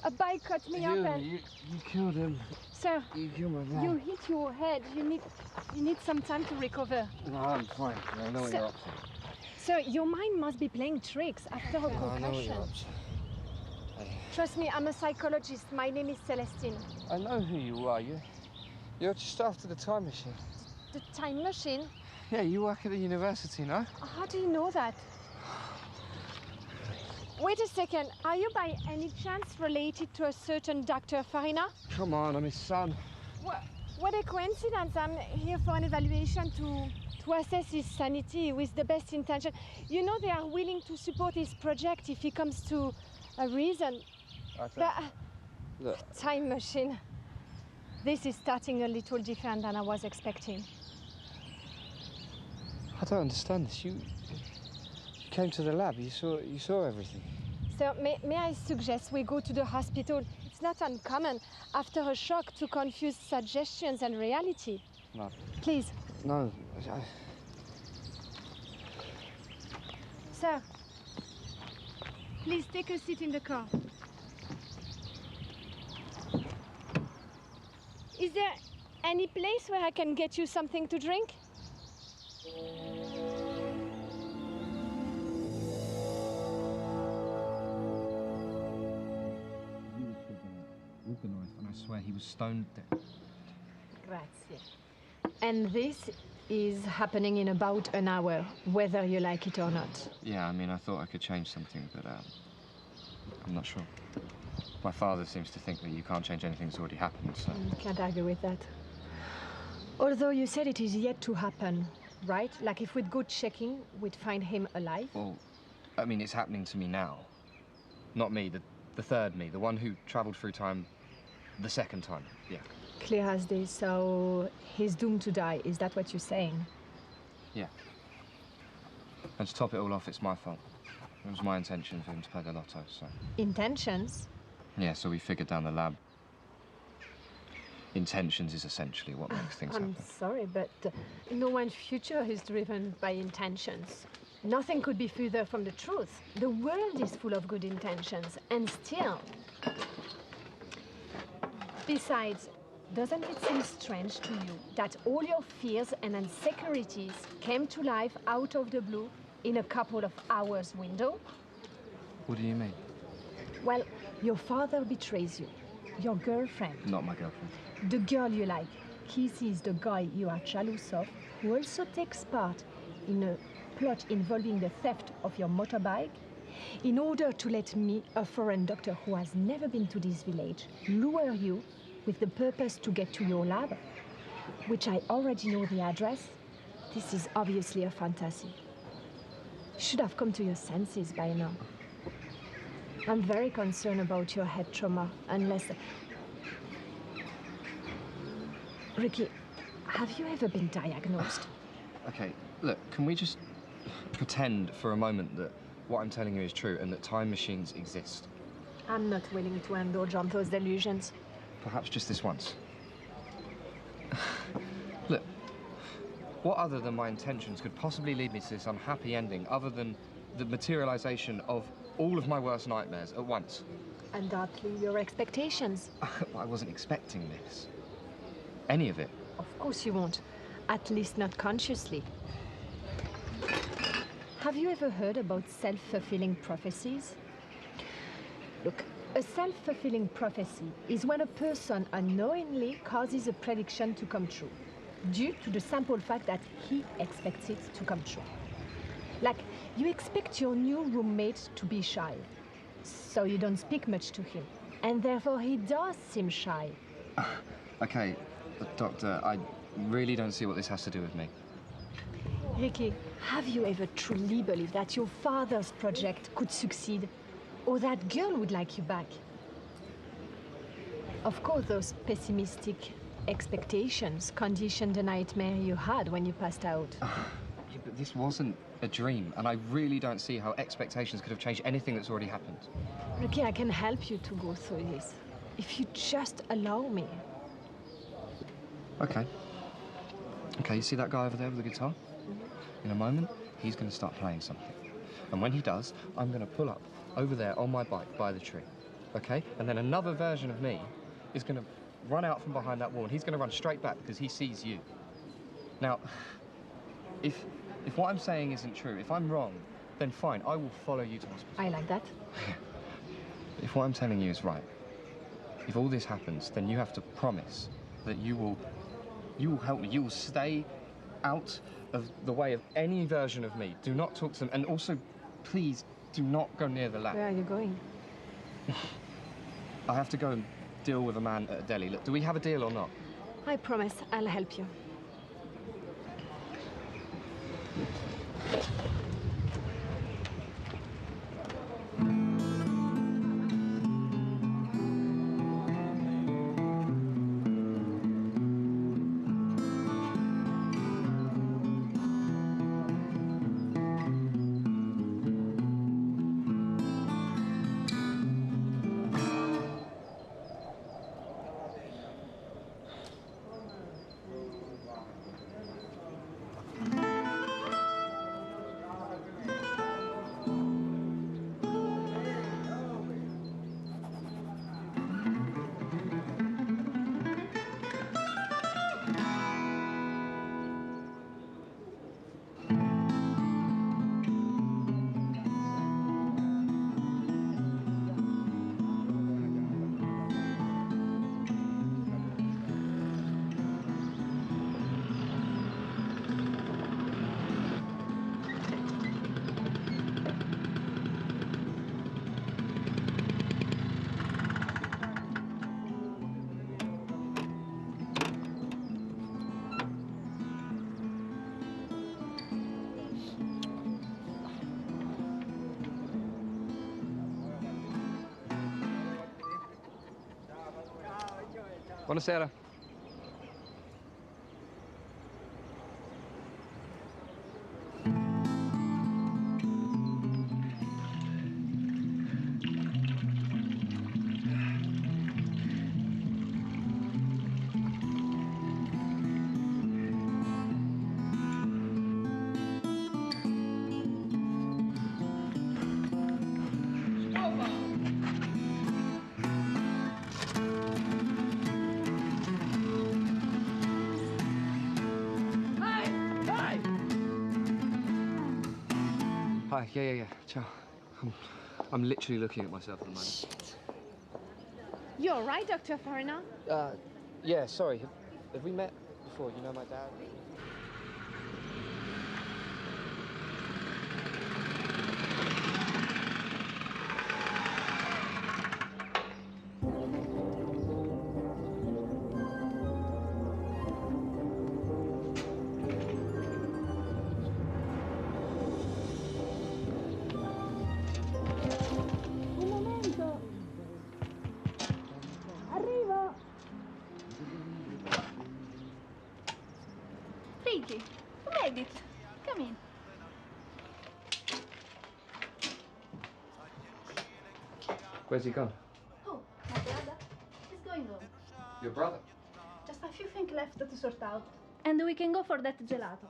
a bike cut me up and... You killed him. Sir, You killed my mom. you hit your head. You need some time to recover. No, I'm fine. I know what you're up to. Sir, your mind must be playing tricks after a I know what concussion. you're up to. Trust me, I'm a psychologist. My name is Celestine. I know who you are. You're just after the time machine. The time machine? Yeah, you work at the university, no? How do you know that? Wait a second. Are you by any chance related to a certain Dr. Farina? Come on, I'm his son. What a coincidence. I'm here for an evaluation to assess his sanity with the best intention. You know, they are willing to support his project if he comes to a reason. But, look. Time machine. This is starting a little different than I was expecting. I don't understand this. You came to the lab. You saw everything. So may I suggest we go to the hospital? It's not uncommon after a shock to confuse suggestions and reality. No. Please. No. Sir, please take a seat in the car. Is there any place where I can get you something to drink? With the knife, and I swear he was stoned dead. Grazie. And this is happening in about an hour, whether you like it or not. Yeah, I mean, I thought I could change something, but I'm not sure. My father seems to think that you can't change anything that's already happened, so... Can't argue with that. Although you said it is yet to happen, right? Like if we'd go checking, we'd find him alive? Well, I mean, it's happening to me now. Not me, the third me, the one who travelled through time the second time, yeah. Clear as day, so he's doomed to die, is that what you're saying? Yeah. And to top it all off, it's my fault. It was my intention for him to play the lotto, so... Intentions? Yeah, so we figured down the lab. Intentions is essentially what makes things happen. I'm sorry, but no one's future is driven by intentions. Nothing could be further from the truth. The world is full of good intentions, and still... Besides, doesn't it seem strange to you that all your fears and insecurities came to life out of the blue in a couple of hours window? What do you mean? Well, your father betrays you. Your girlfriend. Not my girlfriend. The girl you like kisses the guy you are jealous of, who also takes part in a plot involving the theft of your motorbike, in order to let me, a foreign doctor who has never been to this village, lure you with the purpose to get to your lab, which I already know the address. This is obviously a fantasy. You should have come to your senses by now. I'm very concerned about your head trauma, unless... Ricky, have you ever been diagnosed? Okay, look, can we just pretend for a moment that what I'm telling you is true and that time machines exist? I'm not willing to indulge on those delusions. Perhaps just this once. Look, what other than my intentions could possibly lead me to this unhappy ending other than the materialization of all of my worst nightmares at once? Undoubtedly, your expectations. I wasn't expecting this. Any of it. Of course you won't. At least not consciously. Have you ever heard about self-fulfilling prophecies? Look, a self-fulfilling prophecy is when a person unknowingly causes a prediction to come true, due to the simple fact that he expects it to come true. Like, you expect your new roommate to be shy, so you don't speak much to him, and therefore he does seem shy. Okay, Doctor, I really don't see what this has to do with me. Ricky, have you ever truly believed that your father's project could succeed, or that girl would like you back? Of course, those pessimistic expectations conditioned the nightmare you had when you passed out. Yeah, but this wasn't a dream, and I really don't see how expectations could have changed anything that's already happened. Ricky, I can help you to go through this, if you just allow me. Okay. Okay, you see that guy over there with the guitar? In a moment, he's going to start playing something. And when he does, I'm going to pull up over there on my bike by the tree, okay? And then another version of me is going to run out from behind that wall, and he's going to run straight back because he sees you. Now, if what I'm saying isn't true, if I'm wrong, then fine, I will follow you to hospital. I like that. If what I'm telling you is right, if all this happens, then you have to promise that you will help me. You will stay out of the way of any version of me. Do not talk to them. And also, please, do not go near the lab. Where are you going? I have to go and deal with a man at a deli. Look, do we have a deal or not? I promise I'll help you. Buonasera. Hi, yeah. Ciao. I'm literally looking at myself at the moment. Shit. You're all right, Dr. Farina? Yeah, sorry. Have we met before? You know my dad? Ricky, you made it. Come in. Where's he gone? Oh, my brother. He's going home. Your brother? Just a few things left to sort out. And we can go for that gelato.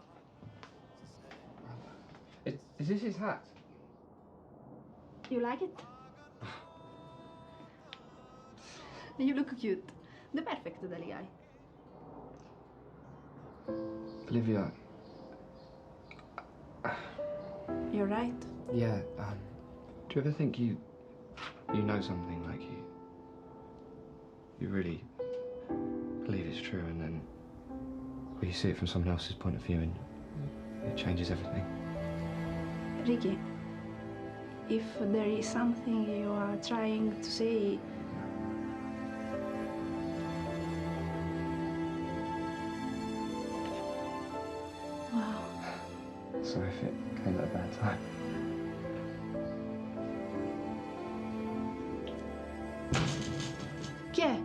Is this his hat? You like it? You look cute. The perfect Dali guy. Olivia. You're right. Yeah, do you ever think you know something, like you really believe it's true, and then you see it from someone else's point of view and it changes everything? Ricky, if there is something you are trying to say, wow. Sorry if it came at a bad time. Chi è?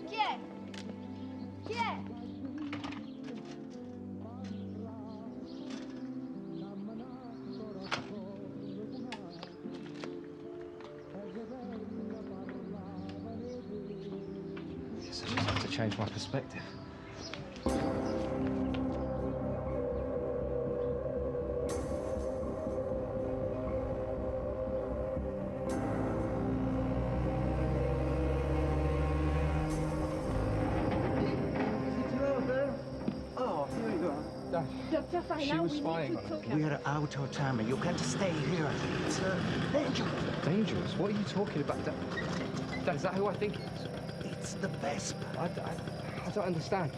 Chi è? Chi è? Yes, I just have to change my perspective. Dr. Farina, we need to talk. We're out of time. You can't stay here. It's dangerous. Dangerous? What are you talking about? Dad, is that who I think it is? It's the best part. I don't understand.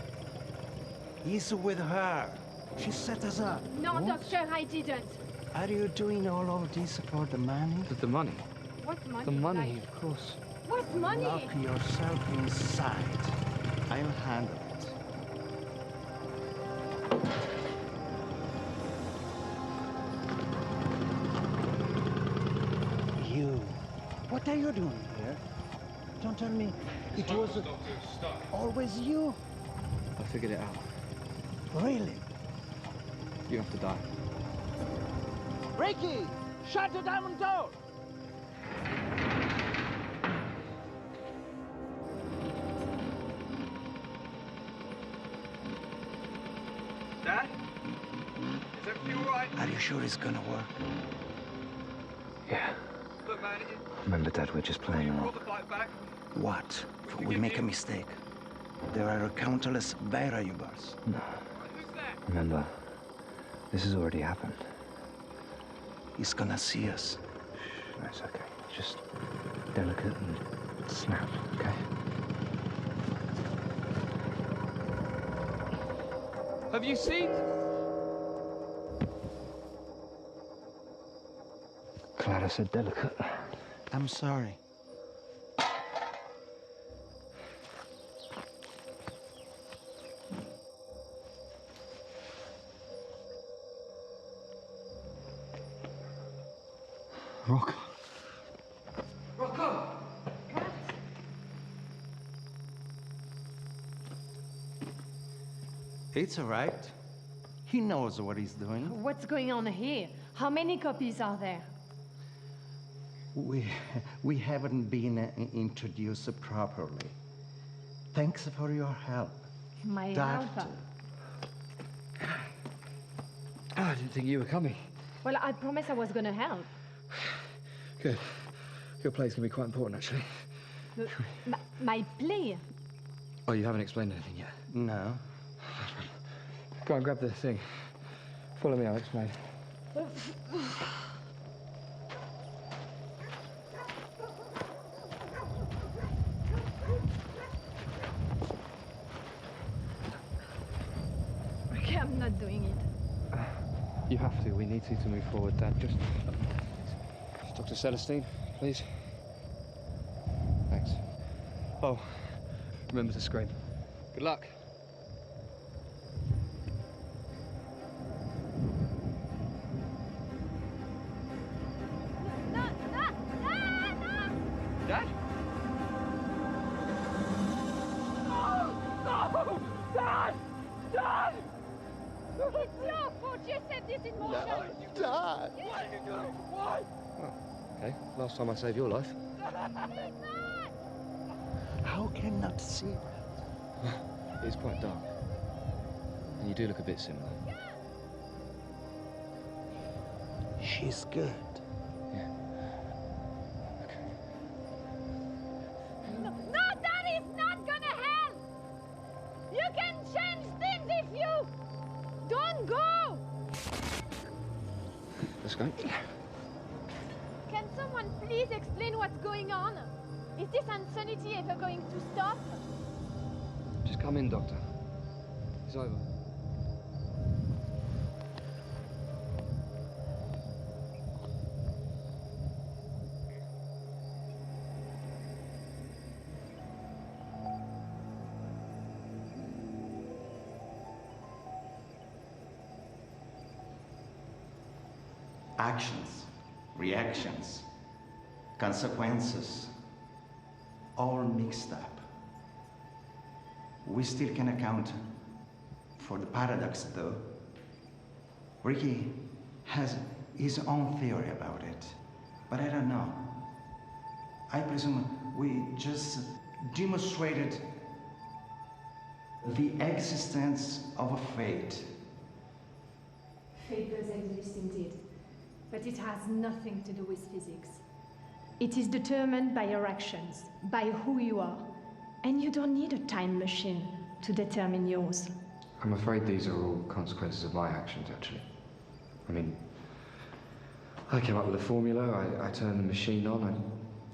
He's with her. She set us up. No, What? Doctor, I didn't. Are you doing all of this for the money? The money? What money? The money, Like, of course. What money? Lock yourself inside. I'll handle it. You. What are you doing here? Don't tell me it was always you. I figured it out. Really? You have to die. Ricky, shut the diamond door! Dad? Is everything all right? Are you sure it's gonna work? Yeah. Look, man, Remember, Dad, we're just playing brought around. the fight back. What if we make a mistake? There are countless variables. No. Who's that? Remember, this has already happened. He's gonna see us. That's okay. Just delicate and snap, okay? Have you seen? Glad I said delicate. I'm sorry. Rock. Rocco! It's all right. He knows what he's doing. What's going on here? How many copies are there? We haven't been introduced properly. Thanks for your help. My Doctor. helper. Oh, I didn't think you were coming. Well, I promised I was gonna help. Good. Your play's gonna be quite important, actually. My play? Oh, you haven't explained anything yet. No. Go on, grab the thing. Follow me, I'll explain. Okay, I'm not doing it. You have to. We need to move forward, Dad. Just Dr. Celestine, please. Thanks. Oh, remember to scream. Good luck. Dad? No! Dad! Dad! It's your fault. You set this in motion. Dad! Why did you do it? Why? Okay, last time I saved your life. How can I not see? It's quite dark. And you do look a bit similar. She's good. Yeah. No, that is not gonna help. You can change things if you don't go. Let's go. Can someone please explain what's going on? Is this insanity ever going to stop? Just come in, Doctor. It's over. Actions, reactions, consequences, all mixed up. We still can account for the paradox, though. Ricky has his own theory about it, but I don't know. I presume we just demonstrated the existence of a fate. Fate does exist indeed, but it has nothing to do with physics. It is determined by your actions, by who you are, and you don't need a time machine to determine yours. I'm afraid these are all consequences of my actions, actually. I mean, I came up with a formula, I turned the machine on, I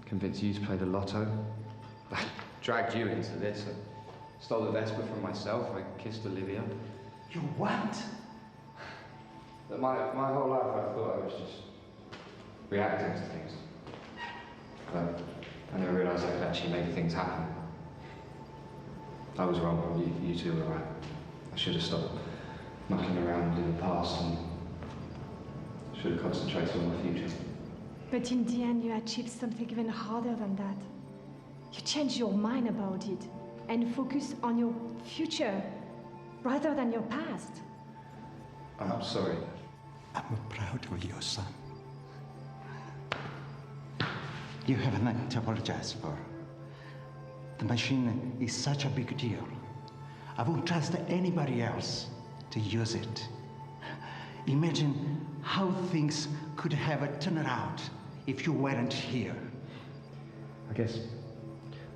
convinced you to play the lotto. I dragged you into this, I stole the Vespa from myself, I kissed Olivia. You what? But my whole life I thought I was just reacting to things. But I never realised I could actually make things happen. I was wrong. You two were right. I should have stopped mucking around in the past and should have concentrated on my future. But in the end, you achieved something even harder than that. You changed your mind about it and focused on your future rather than your past. I'm sorry. I'm proud of you, son. You have nothing to apologize for. The machine is such a big deal. I won't trust anybody else to use it. Imagine how things could have turned out if you weren't here. I guess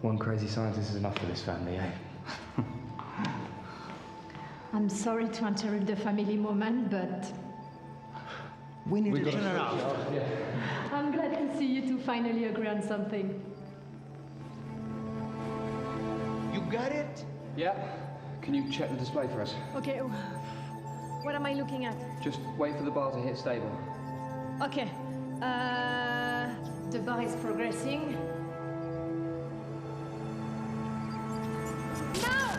one crazy scientist is enough for this family, eh? I'm sorry to interrupt the family moment, but we need to turn around. I'm glad to see you two finally agree on something. You got it? Yeah. Can you check the display for us? Okay, what am I looking at? Just wait for the bar to hit stable. Okay, the bar is progressing. Now!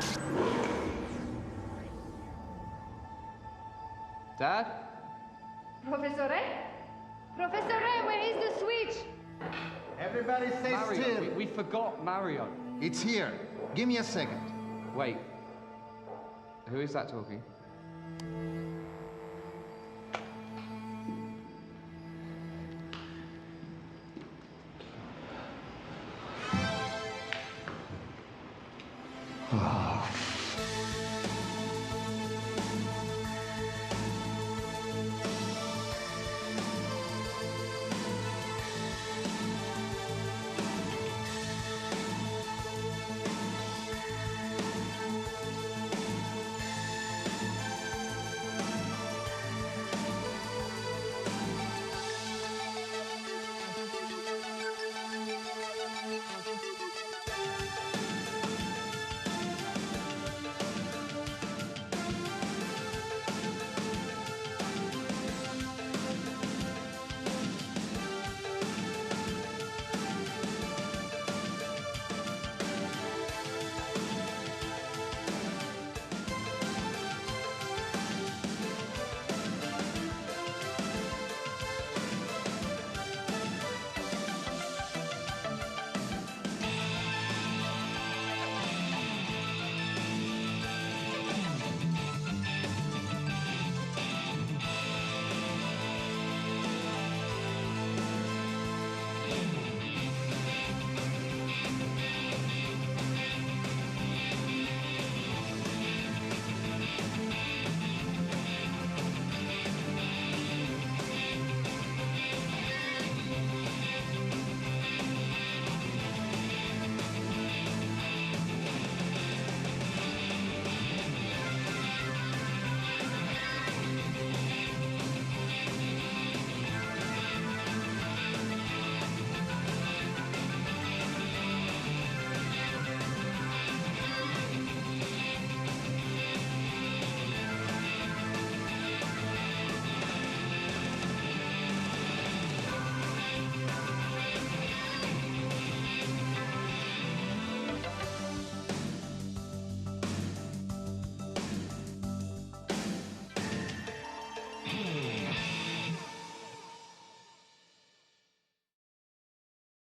Dad? Professor Ray? Professor Ray, where is the switch? Everybody stay Mario, still. we forgot Mario. It's here. Give me a second. Wait. Who is that talking? Oh.